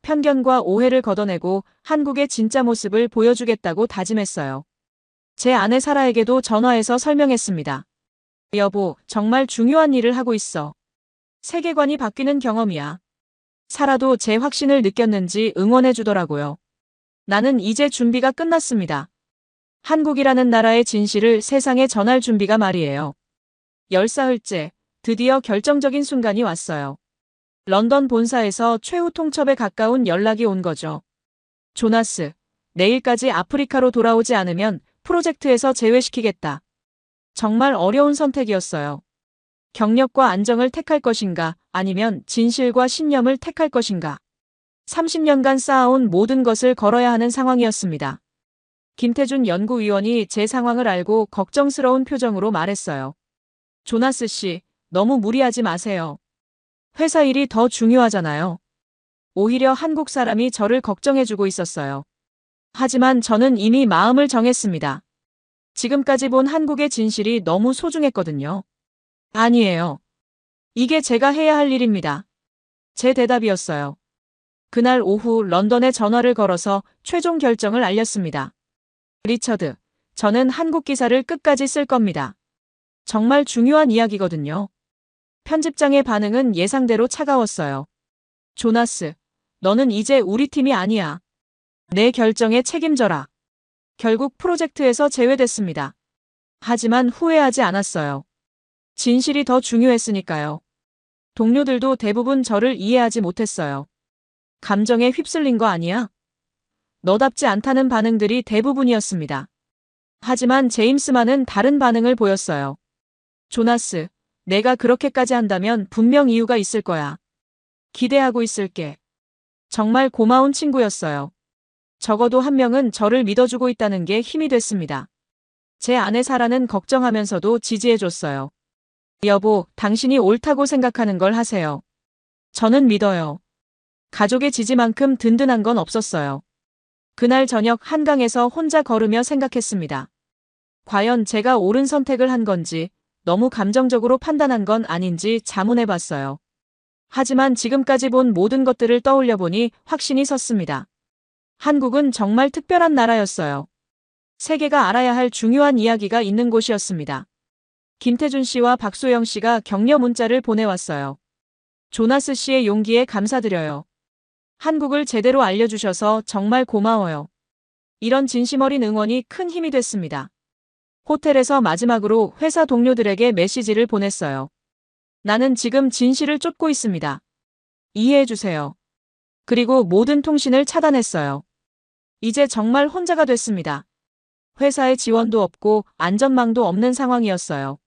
편견과 오해를 걷어내고 한국의 진짜 모습을 보여주겠다고 다짐했어요. 제 아내 사라에게도 전화해서 설명했습니다. 여보, 정말 중요한 일을 하고 있어. 세계관이 바뀌는 경험이야. 사라도 제 확신을 느꼈는지 응원해 주더라고요. 나는 이제 준비가 끝났습니다. 한국이라는 나라의 진실을 세상에 전할 준비가 말이에요. 10사흘째, 드디어 결정적인 순간이 왔어요. 런던 본사에서 최후 통첩에 가까운 연락이 온 거죠. 조나스, 내일까지 아프리카로 돌아오지 않으면 프로젝트에서 제외시키겠다. 정말 어려운 선택이었어요. 경력과 안정을 택할 것인가, 아니면 진실과 신념을 택할 것인가. 30년간 쌓아온 모든 것을 걸어야 하는 상황이었습니다. 김태준 연구위원이 제 상황을 알고 걱정스러운 표정으로 말했어요. 조나스 씨, 너무 무리하지 마세요. 회사 일이 더 중요하잖아요. 오히려 한국 사람이 저를 걱정해주고 있었어요. 하지만 저는 이미 마음을 정했습니다. 지금까지 본 한국의 진실이 너무 소중했거든요. 아니에요. 이게 제가 해야 할 일입니다. 제 대답이었어요. 그날 오후 런던에 전화를 걸어서 최종 결정을 알렸습니다. 리처드, 저는 한국 기사를 끝까지 쓸 겁니다. 정말 중요한 이야기거든요. 편집장의 반응은 예상대로 차가웠어요. 조나스, 너는 이제 우리 팀이 아니야. 내 결정에 책임져라. 결국 프로젝트에서 제외됐습니다. 하지만 후회하지 않았어요. 진실이 더 중요했으니까요. 동료들도 대부분 저를 이해하지 못했어요. 감정에 휩쓸린 거 아니야? 너답지 않다는 반응들이 대부분이었습니다. 하지만 제임스만은 다른 반응을 보였어요. 조나스, 내가 그렇게까지 한다면 분명 이유가 있을 거야. 기대하고 있을게. 정말 고마운 친구였어요. 적어도 한 명은 저를 믿어주고 있다는 게 힘이 됐습니다. 제 아내 사라는 걱정하면서도 지지해줬어요. 여보, 당신이 옳다고 생각하는 걸 하세요. 저는 믿어요. 가족의 지지만큼 든든한 건 없었어요. 그날 저녁 한강에서 혼자 걸으며 생각했습니다. 과연 제가 옳은 선택을 한 건지, 너무 감정적으로 판단한 건 아닌지 자문해봤어요. 하지만 지금까지 본 모든 것들을 떠올려 보니 확신이 섰습니다. 한국은 정말 특별한 나라였어요. 세계가 알아야 할 중요한 이야기가 있는 곳이었습니다. 김태준 씨와 박소영 씨가 격려 문자를 보내왔어요. 조나스 씨의 용기에 감사드려요. 한국을 제대로 알려주셔서 정말 고마워요. 이런 진심 어린 응원이 큰 힘이 됐습니다. 호텔에서 마지막으로 회사 동료들에게 메시지를 보냈어요. 나는 지금 진실을 쫓고 있습니다. 이해해주세요. 그리고 모든 통신을 차단했어요. 이제 정말 혼자가 됐습니다. 회사에 지원도 없고 안전망도 없는 상황이었어요.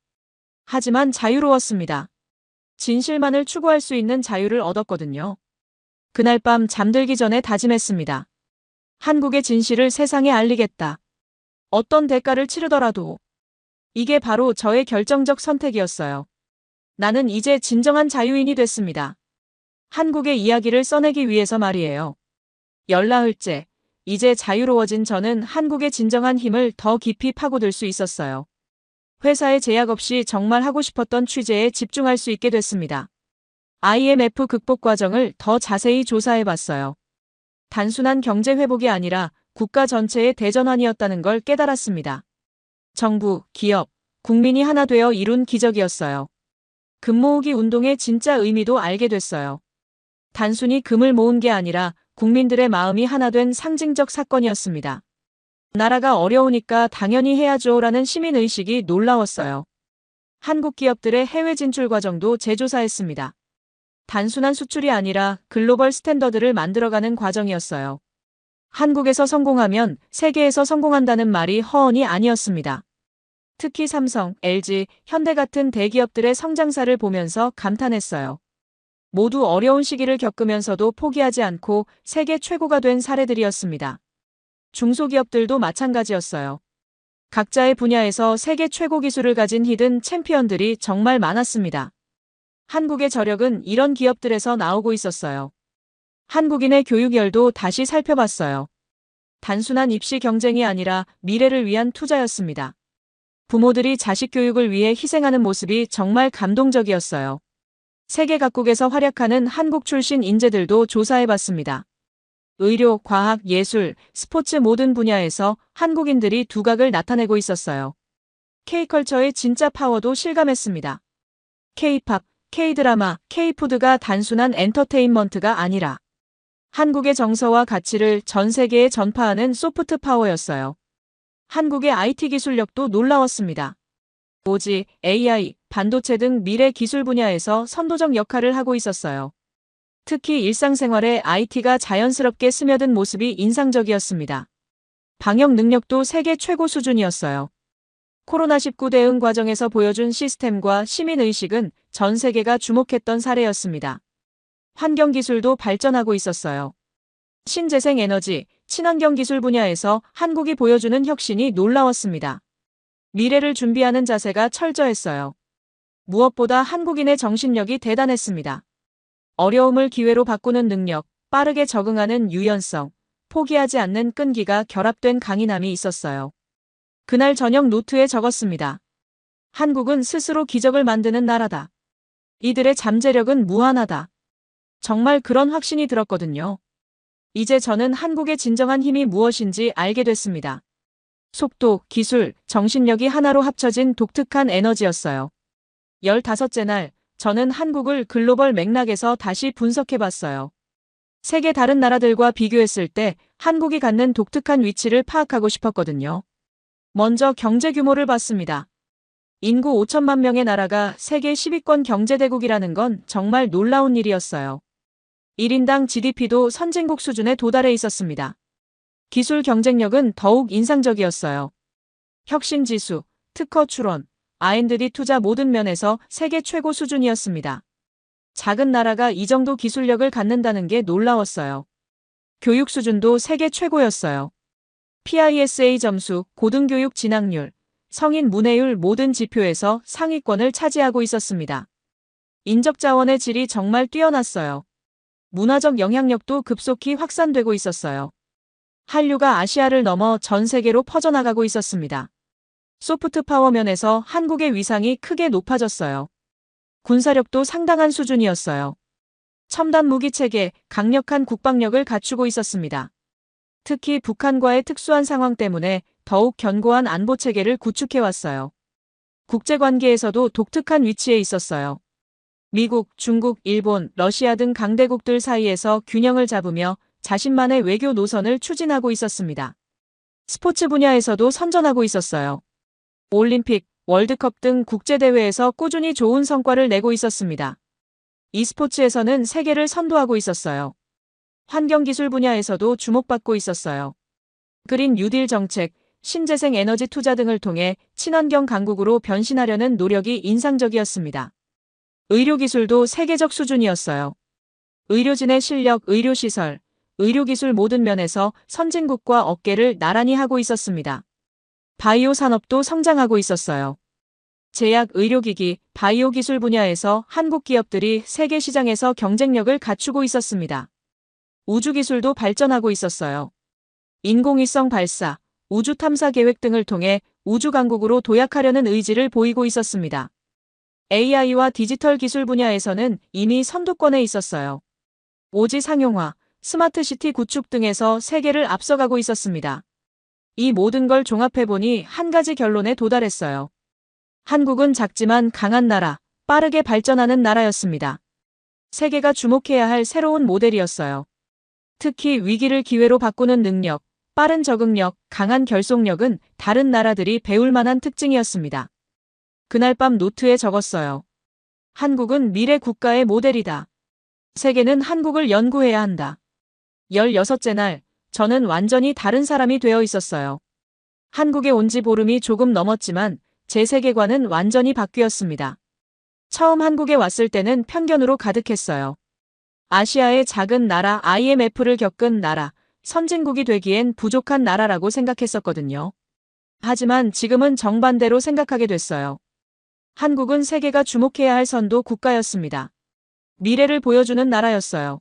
하지만 자유로웠습니다. 진실만을 추구할 수 있는 자유를 얻었거든요. 그날 밤 잠들기 전에 다짐했습니다. 한국의 진실을 세상에 알리겠다. 어떤 대가를 치르더라도. 이게 바로 저의 결정적 선택이었어요. 나는 이제 진정한 자유인이 됐습니다. 한국의 이야기를 써내기 위해서 말이에요. 열나흘째, 이제 자유로워진 저는 한국의 진정한 힘을 더 깊이 파고들 수 있었어요. 회사의 제약 없이 정말 하고 싶었던 취재에 집중할 수 있게 됐습니다. IMF 극복 과정을 더 자세히 조사해봤어요. 단순한 경제 회복이 아니라 국가 전체의 대전환이었다는 걸 깨달았습니다. 정부, 기업, 국민이 하나 되어 이룬 기적이었어요. 금 모으기 운동의 진짜 의미도 알게 됐어요. 단순히 금을 모은 게 아니라 국민들의 마음이 하나 된 상징적 사건이었습니다. 나라가 어려우니까 당연히 해야죠라는 시민의식이 놀라웠어요. 한국 기업들의 해외 진출 과정도 재조사했습니다. 단순한 수출이 아니라 글로벌 스탠더드를 만들어가는 과정이었어요. 한국에서 성공하면 세계에서 성공한다는 말이 허언이 아니었습니다. 특히 삼성, LG, 현대 같은 대기업들의 성장사를 보면서 감탄했어요. 모두 어려운 시기를 겪으면서도 포기하지 않고 세계 최고가 된 사례들이었습니다. 중소기업들도 마찬가지였어요. 각자의 분야에서 세계 최고 기술을 가진 히든 챔피언들이 정말 많았습니다. 한국의 저력은 이런 기업들에서 나오고 있었어요. 한국인의 교육열도 다시 살펴봤어요. 단순한 입시 경쟁이 아니라 미래를 위한 투자였습니다. 부모들이 자식 교육을 위해 희생하는 모습이 정말 감동적이었어요. 세계 각국에서 활약하는 한국 출신 인재들도 조사해봤습니다. 의료, 과학, 예술, 스포츠 모든 분야에서 한국인들이 두각을 나타내고 있었어요. K컬처의 진짜 파워도 실감했습니다. K-팝, K-드라마, K-푸드가 단순한 엔터테인먼트가 아니라 한국의 정서와 가치를 전 세계에 전파하는 소프트 파워였어요. 한국의 IT 기술력도 놀라웠습니다. 5G, AI, 반도체 등 미래 기술 분야에서 선도적 역할을 하고 있었어요. 특히 일상생활에 IT가 자연스럽게 스며든 모습이 인상적이었습니다. 방역 능력도 세계 최고 수준이었어요. 코로나19 대응 과정에서 보여준 시스템과 시민의식은 전 세계가 주목했던 사례였습니다. 환경기술도 발전하고 있었어요. 신재생 에너지, 친환경 기술 분야에서 한국이 보여주는 혁신이 놀라웠습니다. 미래를 준비하는 자세가 철저했어요. 무엇보다 한국인의 정신력이 대단했습니다. 어려움을 기회로 바꾸는 능력, 빠르게 적응하는 유연성, 포기하지 않는 끈기가 결합된 강인함이 있었어요. 그날 저녁 노트에 적었습니다. 한국은 스스로 기적을 만드는 나라다. 이들의 잠재력은 무한하다. 정말 그런 확신이 들었거든요. 이제 저는 한국의 진정한 힘이 무엇인지 알게 됐습니다. 속도, 기술, 정신력이 하나로 합쳐진 독특한 에너지였어요. 15째 날, 저는 한국을 글로벌 맥락에서 다시 분석해봤어요. 세계 다른 나라들과 비교했을 때 한국이 갖는 독특한 위치를 파악하고 싶었거든요. 먼저 경제 규모를 봤습니다. 인구 5천만 명의 나라가 세계 10위권 경제대국이라는 건 정말 놀라운 일이었어요. 1인당 GDP도 선진국 수준에 도달해 있었습니다. 기술 경쟁력은 더욱 인상적이었어요. 혁신 지수, 특허 출원, R&D 투자 모든 면에서 세계 최고 수준이었습니다. 작은 나라가 이 정도 기술력을 갖는다는 게 놀라웠어요. 교육 수준도 세계 최고였어요. PISA 점수, 고등교육 진학률, 성인 문해율 모든 지표에서 상위권을 차지하고 있었습니다. 인적 자원의 질이 정말 뛰어났어요. 문화적 영향력도 급속히 확산되고 있었어요. 한류가 아시아를 넘어 전 세계로 퍼져나가고 있었습니다. 소프트 파워 면에서 한국의 위상이 크게 높아졌어요. 군사력도 상당한 수준이었어요. 첨단 무기 체계, 강력한 국방력을 갖추고 있었습니다. 특히 북한과의 특수한 상황 때문에 더욱 견고한 안보 체계를 구축해왔어요. 국제관계에서도 독특한 위치에 있었어요. 미국, 중국, 일본, 러시아 등 강대국들 사이에서 균형을 잡으며 자신만의 외교 노선을 추진하고 있었습니다. 스포츠 분야에서도 선전하고 있었어요. 올림픽, 월드컵 등 국제대회에서 꾸준히 좋은 성과를 내고 있었습니다. e스포츠에서는 세계를 선도하고 있었어요. 환경기술 분야에서도 주목받고 있었어요. 그린 뉴딜 정책, 신재생 에너지 투자 등을 통해 친환경 강국으로 변신하려는 노력이 인상적이었습니다. 의료기술도 세계적 수준이었어요. 의료진의 실력, 의료시설, 의료기술 모든 면에서 선진국과 어깨를 나란히 하고 있었습니다. 바이오 산업도 성장하고 있었어요. 제약, 의료기기, 바이오 기술 분야에서 한국 기업들이 세계 시장에서 경쟁력을 갖추고 있었습니다. 우주기술도 발전하고 있었어요. 인공위성 발사, 우주 탐사 계획 등을 통해 우주 강국으로 도약하려는 의지를 보이고 있었습니다. AI와 디지털 기술 분야에서는 이미 선두권에 있었어요. 오지 상용화, 스마트시티 구축 등에서 세계를 앞서가고 있었습니다. 이 모든 걸 종합해보니 한 가지 결론에 도달했어요. 한국은 작지만 강한 나라, 빠르게 발전하는 나라였습니다. 세계가 주목해야 할 새로운 모델이었어요. 특히 위기를 기회로 바꾸는 능력, 빠른 적응력, 강한 결속력은 다른 나라들이 배울 만한 특징이었습니다. 그날 밤 노트에 적었어요. 한국은 미래 국가의 모델이다. 세계는 한국을 연구해야 한다. 16째 날, 저는 완전히 다른 사람이 되어 있었어요. 한국에 온 지 보름이 조금 넘었지만 제 세계관은 완전히 바뀌었습니다. 처음 한국에 왔을 때는 편견으로 가득했어요. 아시아의 작은 나라, IMF를 겪은 나라, 선진국이 되기엔 부족한 나라라고 생각했었거든요. 하지만 지금은 정반대로 생각하게 됐어요. 한국은 세계가 주목해야 할 선도 국가였습니다. 미래를 보여주는 나라였어요.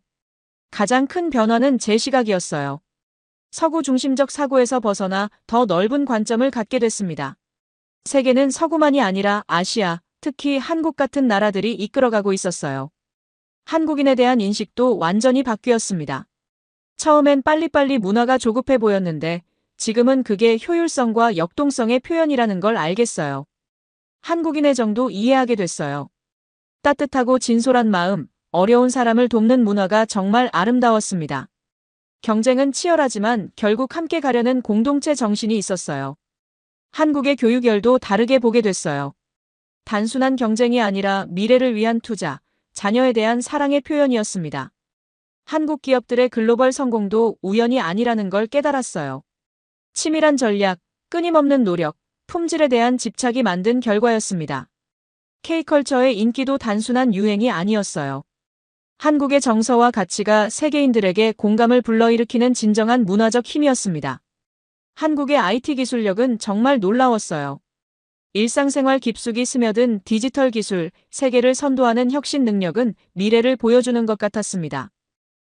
가장 큰 변화는 제 시각이었어요. 서구 중심적 사고에서 벗어나 더 넓은 관점을 갖게 됐습니다. 세계는 서구만이 아니라 아시아, 특히 한국 같은 나라들이 이끌어가고 있었어요. 한국인에 대한 인식도 완전히 바뀌었습니다. 처음엔 빨리빨리 문화가 조급해 보였는데 지금은 그게 효율성과 역동성의 표현이라는 걸 알겠어요. 한국인의 정도 이해하게 됐어요. 따뜻하고 진솔한 마음, 어려운 사람을 돕는 문화가 정말 아름다웠습니다. 경쟁은 치열하지만 결국 함께 가려는 공동체 정신이 있었어요. 한국의 교육열도 다르게 보게 됐어요. 단순한 경쟁이 아니라 미래를 위한 투자, 자녀에 대한 사랑의 표현이었습니다. 한국 기업들의 글로벌 성공도 우연이 아니라는 걸 깨달았어요. 치밀한 전략, 끊임없는 노력, 품질에 대한 집착이 만든 결과였습니다. K컬처의 인기도 단순한 유행이 아니었어요. 한국의 정서와 가치가 세계인들에게 공감을 불러일으키는 진정한 문화적 힘이었습니다. 한국의 IT 기술력은 정말 놀라웠어요. 일상생활 깊숙이 스며든 디지털 기술, 세계를 선도하는 혁신 능력은 미래를 보여주는 것 같았습니다.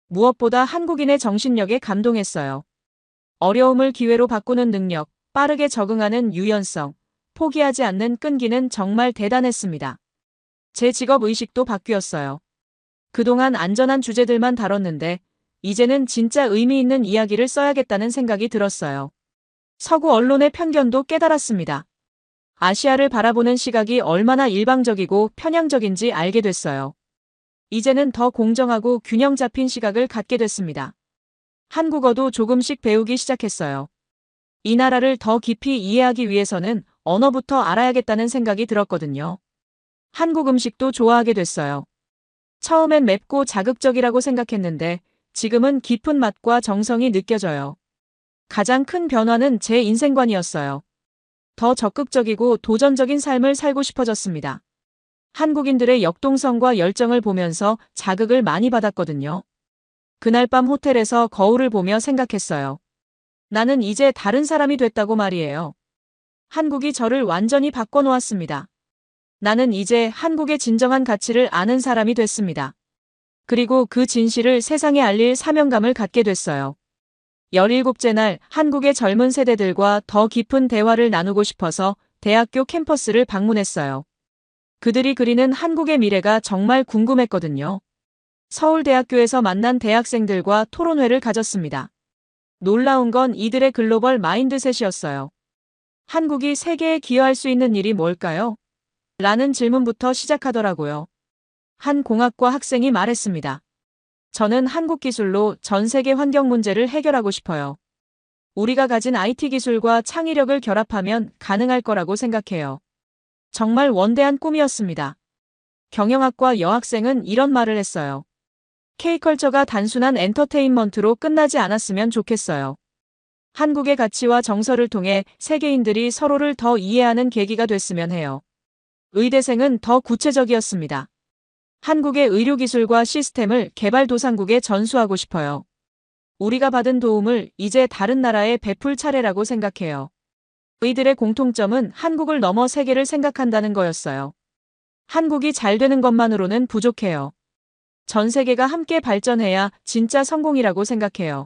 무엇보다 한국인의 정신력에 감동했어요. 어려움을 기회로 바꾸는 능력, 빠르게 적응하는 유연성, 포기하지 않는 끈기는 정말 대단했습니다. 제 직업 의식도 바뀌었어요. 그동안 안전한 주제들만 다뤘는데 이제는 진짜 의미 있는 이야기를 써야겠다는 생각이 들었어요. 서구 언론의 편견도 깨달았습니다. 아시아를 바라보는 시각이 얼마나 일방적이고 편향적인지 알게 됐어요. 이제는 더 공정하고 균형 잡힌 시각을 갖게 됐습니다. 한국어도 조금씩 배우기 시작했어요. 이 나라를 더 깊이 이해하기 위해서는 언어부터 알아야겠다는 생각이 들었거든요. 한국 음식도 좋아하게 됐어요. 처음엔 맵고 자극적이라고 생각했는데 지금은 깊은 맛과 정성이 느껴져요. 가장 큰 변화는 제 인생관이었어요. 더 적극적이고 도전적인 삶을 살고 싶어졌습니다. 한국인들의 역동성과 열정을 보면서 자극을 많이 받았거든요. 그날 밤 호텔에서 거울을 보며 생각했어요. 나는 이제 다른 사람이 됐다고 말이에요. 한국이 저를 완전히 바꿔놓았습니다. 나는 이제 한국의 진정한 가치를 아는 사람이 됐습니다. 그리고 그 진실을 세상에 알릴 사명감을 갖게 됐어요. 17째 날 한국의 젊은 세대들과 더 깊은 대화를 나누고 싶어서 대학교 캠퍼스를 방문했어요. 그들이 그리는 한국의 미래가 정말 궁금했거든요. 서울대학교에서 만난 대학생들과 토론회를 가졌습니다. 놀라운 건 이들의 글로벌 마인드셋이었어요. 한국이 세계에 기여할 수 있는 일이 뭘까요? 라는 질문부터 시작하더라고요. 한 공학과 학생이 말했습니다. 저는 한국 기술로 전 세계 환경 문제를 해결하고 싶어요. 우리가 가진 IT 기술과 창의력을 결합하면 가능할 거라고 생각해요. 정말 원대한 꿈이었습니다. 경영학과 여학생은 이런 말을 했어요. K컬처가 단순한 엔터테인먼트로 끝나지 않았으면 좋겠어요. 한국의 가치와 정서를 통해 세계인들이 서로를 더 이해하는 계기가 됐으면 해요. 의대생은 더 구체적이었습니다. 한국의 의료기술과 시스템을 개발도상국에 전수하고 싶어요. 우리가 받은 도움을 이제 다른 나라에 베풀 차례라고 생각해요. 이들의 공통점은 한국을 넘어 세계를 생각한다는 거였어요. 한국이 잘 되는 것만으로는 부족해요. 전 세계가 함께 발전해야 진짜 성공이라고 생각해요.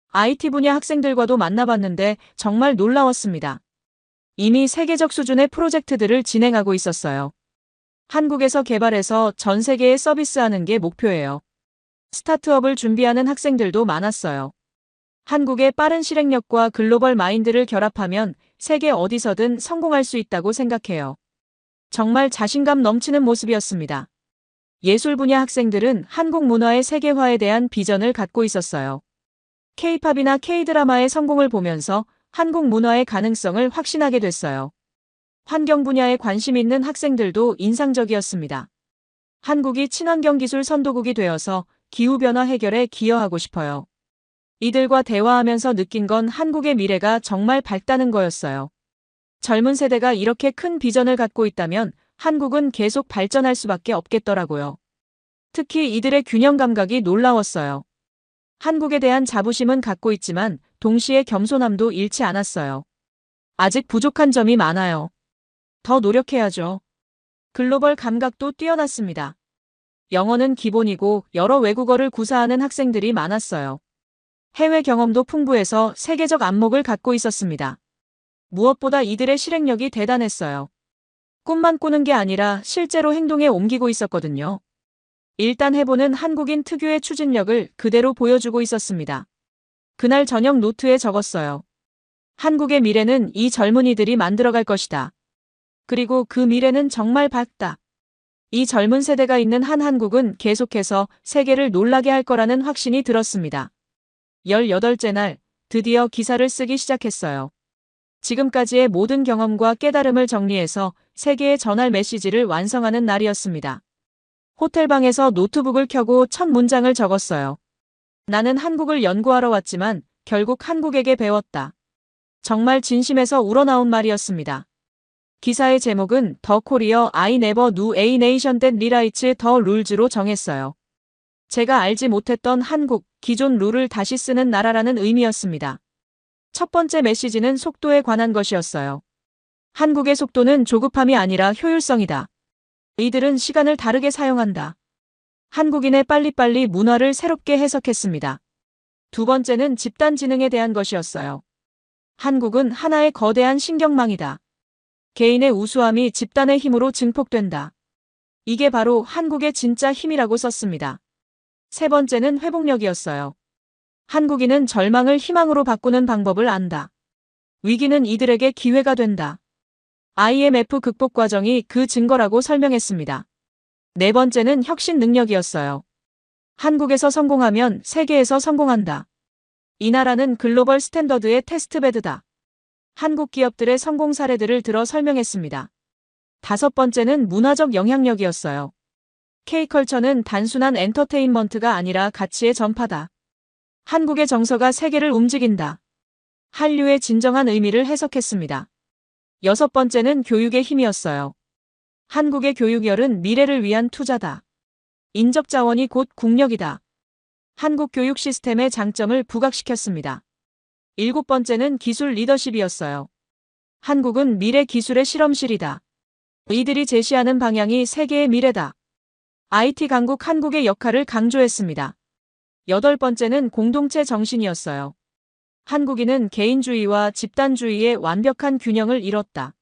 IT 분야 학생들과도 만나봤는데 정말 놀라웠습니다. 이미 세계적 수준의 프로젝트들을 진행하고 있었어요. 한국에서 개발해서 전 세계에 서비스하는 게 목표예요. 스타트업을 준비하는 학생들도 많았어요. 한국의 빠른 실행력과 글로벌 마인드를 결합하면 세계 어디서든 성공할 수 있다고 생각해요. 정말 자신감 넘치는 모습이었습니다. 예술 분야 학생들은 한국 문화의 세계화에 대한 비전을 갖고 있었어요. K-팝이나 K-드라마의 성공을 보면서 한국 문화의 가능성을 확신하게 됐어요. 환경 분야에 관심 있는 학생들도 인상적이었습니다. 한국이 친환경 기술 선도국이 되어서 기후변화 해결에 기여하고 싶어요. 이들과 대화하면서 느낀 건 한국의 미래가 정말 밝다는 거였어요. 젊은 세대가 이렇게 큰 비전을 갖고 있다면 한국은 계속 발전할 수밖에 없겠더라고요. 특히 이들의 균형 감각이 놀라웠어요. 한국에 대한 자부심은 갖고 있지만 동시에 겸손함도 잃지 않았어요. 아직 부족한 점이 많아요. 더 노력해야죠. 글로벌 감각도 뛰어났습니다. 영어는 기본이고 여러 외국어를 구사하는 학생들이 많았어요. 해외 경험도 풍부해서 세계적 안목을 갖고 있었습니다. 무엇보다 이들의 실행력이 대단했어요. 꿈만 꾸는 게 아니라 실제로 행동에 옮기고 있었거든요. 일단 해보는 한국인 특유의 추진력을 그대로 보여주고 있었습니다. 그날 저녁 노트에 적었어요. 한국의 미래는 이 젊은이들이 만들어갈 것이다. 그리고 그 미래는 정말 밝다. 이 젊은 세대가 있는 한 한국은 계속해서 세계를 놀라게 할 거라는 확신이 들었습니다. 18째 날, 드디어 기사를 쓰기 시작했어요. 지금까지의 모든 경험과 깨달음을 정리해서 세계에 전할 메시지를 완성하는 날이었습니다. 호텔방에서 노트북을 켜고 첫 문장을 적었어요. 나는 한국을 연구하러 왔지만 결국 한국에게 배웠다. 정말 진심에서 우러나온 말이었습니다. 기사의 제목은 더 코리어 I never knew a nation that rewrites the rules로 정했어요. 제가 알지 못했던 한국, 기존 룰을 다시 쓰는 나라라는 의미였습니다. 첫 번째 메시지는 속도에 관한 것이었어요. 한국의 속도는 조급함이 아니라 효율성이다. 이들은 시간을 다르게 사용한다. 한국인의 빨리빨리 문화를 새롭게 해석했습니다. 두 번째는 집단 지능에 대한 것이었어요. 한국은 하나의 거대한 신경망이다. 개인의 우수함이 집단의 힘으로 증폭된다. 이게 바로 한국의 진짜 힘이라고 썼습니다. 세 번째는 회복력이었어요. 한국인은 절망을 희망으로 바꾸는 방법을 안다. 위기는 이들에게 기회가 된다. IMF 극복 과정이 그 증거라고 설명했습니다. 네 번째는 혁신 능력이었어요. 한국에서 성공하면 세계에서 성공한다. 이 나라는 글로벌 스탠더드의 테스트베드다. 한국 기업들의 성공 사례들을 들어 설명했습니다. 다섯 번째는 문화적 영향력이었어요. K컬처는 단순한 엔터테인먼트가 아니라 가치의 전파다. 한국의 정서가 세계를 움직인다. 한류의 진정한 의미를 해석했습니다. 여섯 번째는 교육의 힘이었어요. 한국의 교육열은 미래를 위한 투자다. 인적 자원이 곧 국력이다. 한국 교육 시스템의 장점을 부각시켰습니다. 일곱 번째는 기술 리더십이었어요. 한국은 미래 기술의 실험실이다. 이들이 제시하는 방향이 세계의 미래다. IT 강국 한국의 역할을 강조했습니다. 여덟 번째는 공동체 정신이었어요. 한국인은 개인주의와 집단주의의 완벽한 균형을 이뤘다.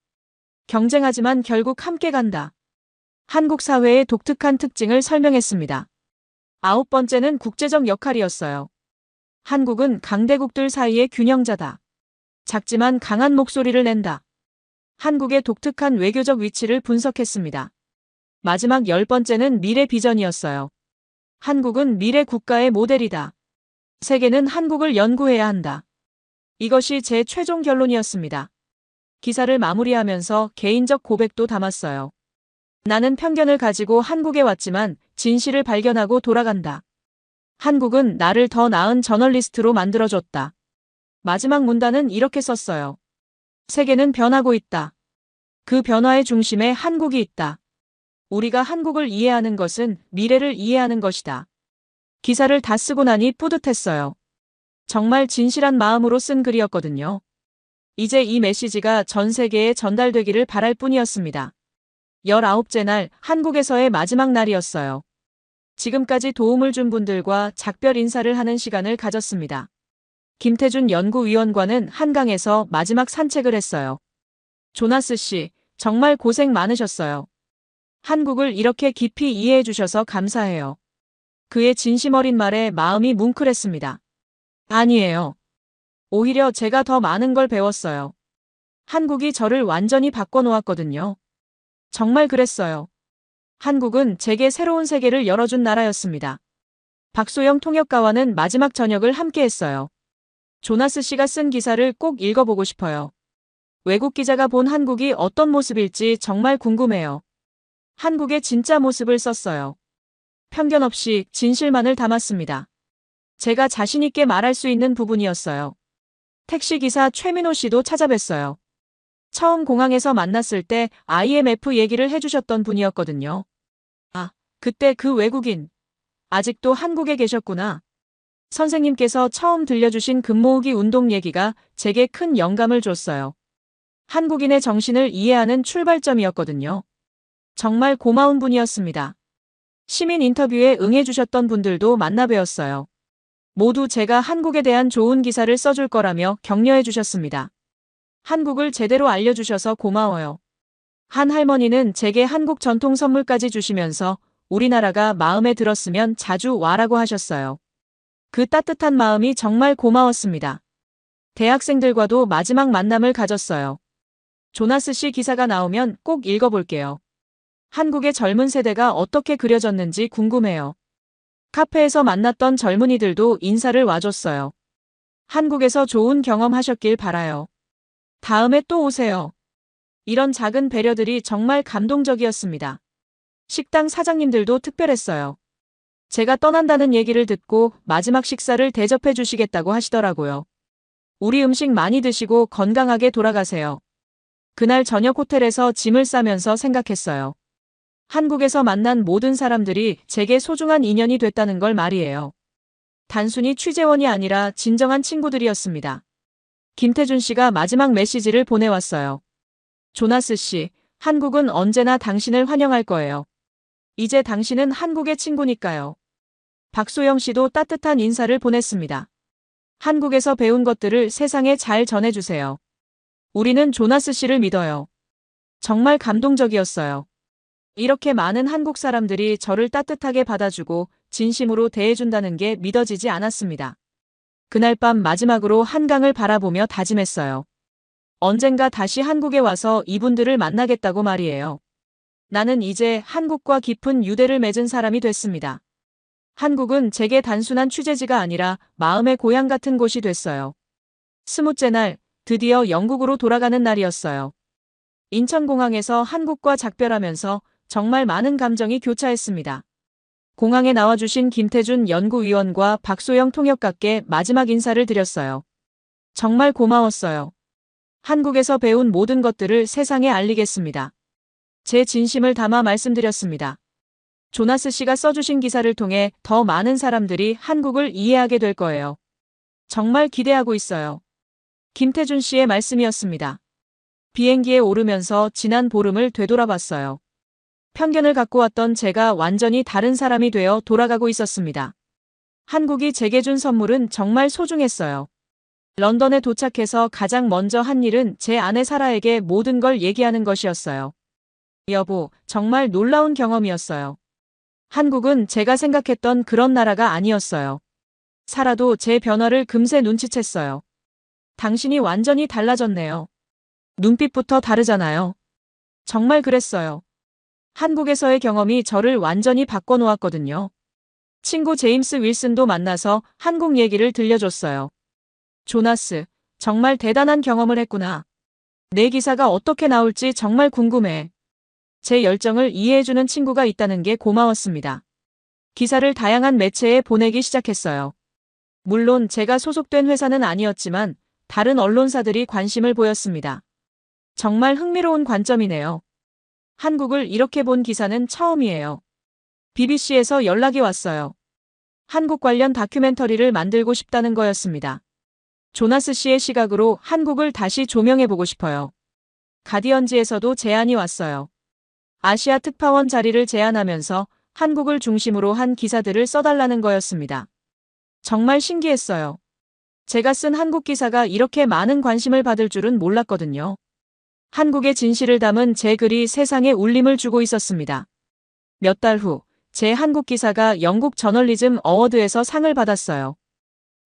경쟁하지만 결국 함께 간다. 한국 사회의 독특한 특징을 설명했습니다. 아홉 번째는 국제적 역할이었어요. 한국은 강대국들 사이의 균형자다. 작지만 강한 목소리를 낸다. 한국의 독특한 외교적 위치를 분석했습니다. 마지막 10번째는 미래 비전이었어요. 한국은 미래 국가의 모델이다. 세계는 한국을 연구해야 한다. 이것이 제 최종 결론이었습니다. 기사를 마무리하면서 개인적 고백도 담았어요. 나는 편견을 가지고 한국에 왔지만 진실을 발견하고 돌아간다. 한국은 나를 더 나은 저널리스트로 만들어줬다. 마지막 문단은 이렇게 썼어요. 세계는 변하고 있다. 그 변화의 중심에 한국이 있다. 우리가 한국을 이해하는 것은 미래를 이해하는 것이다. 기사를 다 쓰고 나니 뿌듯했어요. 정말 진실한 마음으로 쓴 글이었거든요. 이제 이 메시지가 전 세계에 전달되기를 바랄 뿐이었습니다. 19째 날 한국에서의 마지막 날이었어요. 지금까지 도움을 준 분들과 작별 인사를 하는 시간을 가졌습니다. 김태준 연구위원과는 한강에서 마지막 산책을 했어요. 조나스 씨, 정말 고생 많으셨어요. 한국을 이렇게 깊이 이해해 주셔서 감사해요. 그의 진심 어린 말에 마음이 뭉클했습니다. 아니에요. 오히려 제가 더 많은 걸 배웠어요. 한국이 저를 완전히 바꿔놓았거든요. 정말 그랬어요. 한국은 제게 새로운 세계를 열어준 나라였습니다. 박소영 통역가와는 마지막 저녁을 함께 했어요. 조나스 씨가 쓴 기사를 꼭 읽어보고 싶어요. 외국 기자가 본 한국이 어떤 모습일지 정말 궁금해요. 한국의 진짜 모습을 썼어요. 편견 없이 진실만을 담았습니다. 제가 자신있게 말할 수 있는 부분이었어요. 택시기사 최민호 씨도 찾아뵀어요. 처음 공항에서 만났을 때 IMF 얘기를 해주셨던 분이었거든요. 아, 그때 그 외국인. 아직도 한국에 계셨구나. 선생님께서 처음 들려주신 금모으기 운동 얘기가 제게 큰 영감을 줬어요. 한국인의 정신을 이해하는 출발점이었거든요. 정말 고마운 분이었습니다. 시민 인터뷰에 응해주셨던 분들도 만나뵈었어요. 모두 제가 한국에 대한 좋은 기사를 써줄 거라며 격려해 주셨습니다. 한국을 제대로 알려주셔서 고마워요. 한 할머니는 제게 한국 전통 선물까지 주시면서 우리나라가 마음에 들었으면 자주 와라고 하셨어요. 그 따뜻한 마음이 정말 고마웠습니다. 대학생들과도 마지막 만남을 가졌어요. 조나스 씨 기사가 나오면 꼭 읽어볼게요. 한국의 젊은 세대가 어떻게 그려졌는지 궁금해요. 카페에서 만났던 젊은이들도 인사를 와줬어요. 한국에서 좋은 경험 하셨길 바라요. 다음에 또 오세요. 이런 작은 배려들이 정말 감동적이었습니다. 식당 사장님들도 특별했어요. 제가 떠난다는 얘기를 듣고 마지막 식사를 대접해 주시겠다고 하시더라고요. 우리 음식 많이 드시고 건강하게 돌아가세요. 그날 저녁 호텔에서 짐을 싸면서 생각했어요. 한국에서 만난 모든 사람들이 제게 소중한 인연이 됐다는 걸 말이에요. 단순히 취재원이 아니라 진정한 친구들이었습니다. 김태준 씨가 마지막 메시지를 보내왔어요. 조나스 씨, 한국은 언제나 당신을 환영할 거예요. 이제 당신은 한국의 친구니까요. 박소영 씨도 따뜻한 인사를 보냈습니다. 한국에서 배운 것들을 세상에 잘 전해주세요. 우리는 조나스 씨를 믿어요. 정말 감동적이었어요. 이렇게 많은 한국 사람들이 저를 따뜻하게 받아주고 진심으로 대해준다는 게 믿어지지 않았습니다. 그날 밤 마지막으로 한강을 바라보며 다짐했어요. 언젠가 다시 한국에 와서 이분들을 만나겠다고 말이에요. 나는 이제 한국과 깊은 유대를 맺은 사람이 됐습니다. 한국은 제게 단순한 취재지가 아니라 마음의 고향 같은 곳이 됐어요. 20째 날, 드디어 영국으로 돌아가는 날이었어요. 인천공항에서 한국과 작별하면서 정말 많은 감정이 교차했습니다. 공항에 나와주신 김태준 연구위원과 박소영 통역가께 마지막 인사를 드렸어요. 정말 고마웠어요. 한국에서 배운 모든 것들을 세상에 알리겠습니다. 제 진심을 담아 말씀드렸습니다. 조나스 씨가 써주신 기사를 통해 더 많은 사람들이 한국을 이해하게 될 거예요. 정말 기대하고 있어요. 김태준 씨의 말씀이었습니다. 비행기에 오르면서 지난 보름을 되돌아봤어요. 편견을 갖고 왔던 제가 완전히 다른 사람이 되어 돌아가고 있었습니다. 한국이 제게 준 선물은 정말 소중했어요. 런던에 도착해서 가장 먼저 한 일은 제 아내 사라에게 모든 걸 얘기하는 것이었어요. 여보, 정말 놀라운 경험이었어요. 한국은 제가 생각했던 그런 나라가 아니었어요. 살아도 제 변화를 금세 눈치챘어요. 당신이 완전히 달라졌네요. 눈빛부터 다르잖아요. 정말 그랬어요. 한국에서의 경험이 저를 완전히 바꿔놓았거든요. 친구 제임스 윌슨도 만나서 한국 얘기를 들려줬어요. 조나스, 정말 대단한 경험을 했구나. 내 기사가 어떻게 나올지 정말 궁금해. 제 열정을 이해해주는 친구가 있다는 게 고마웠습니다. 기사를 다양한 매체에 보내기 시작했어요. 물론 제가 소속된 회사는 아니었지만 다른 언론사들이 관심을 보였습니다. 정말 흥미로운 관점이네요. 한국을 이렇게 본 기사는 처음이에요. BBC에서 연락이 왔어요. 한국 관련 다큐멘터리를 만들고 싶다는 거였습니다. 조나스 씨의 시각으로 한국을 다시 조명해보고 싶어요. 가디언지에서도 제안이 왔어요. 아시아 특파원 자리를 제안하면서 한국을 중심으로 한 기사들을 써달라는 거였습니다. 정말 신기했어요. 제가 쓴 한국 기사가 이렇게 많은 관심을 받을 줄은 몰랐거든요. 한국의 진실을 담은 제 글이 세상에 울림을 주고 있었습니다. 몇 달 후, 제 한국 기사가 영국 저널리즘 어워드에서 상을 받았어요.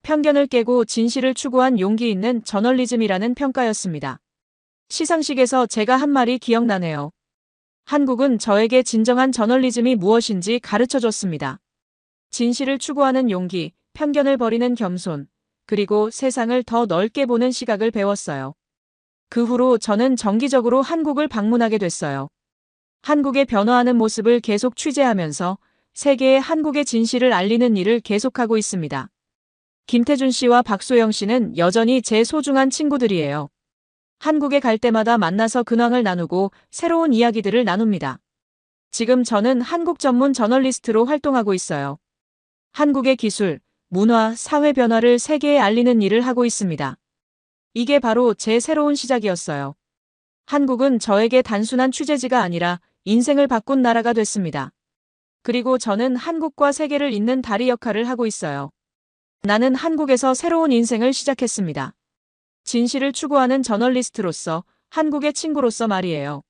편견을 깨고 진실을 추구한 용기 있는 저널리즘이라는 평가였습니다. 시상식에서 제가 한 말이 기억나네요. 한국은 저에게 진정한 저널리즘이 무엇인지 가르쳐줬습니다. 진실을 추구하는 용기, 편견을 버리는 겸손, 그리고 세상을 더 넓게 보는 시각을 배웠어요. 그 후로 저는 정기적으로 한국을 방문하게 됐어요. 한국의 변화하는 모습을 계속 취재하면서 세계에 한국의 진실을 알리는 일을 계속하고 있습니다. 김태준 씨와 박소영 씨는 여전히 제 소중한 친구들이에요. 한국에 갈 때마다 만나서 근황을 나누고 새로운 이야기들을 나눕니다. 지금 저는 한국 전문 저널리스트로 활동하고 있어요. 한국의 기술, 문화, 사회 변화를 세계에 알리는 일을 하고 있습니다. 이게 바로 제 새로운 시작이었어요. 한국은 저에게 단순한 취재지가 아니라 인생을 바꾼 나라가 됐습니다. 그리고 저는 한국과 세계를 잇는 다리 역할을 하고 있어요. 나는 한국에서 새로운 인생을 시작했습니다. 진실을 추구하는 저널리스트로서, 한국의 친구로서 말이에요.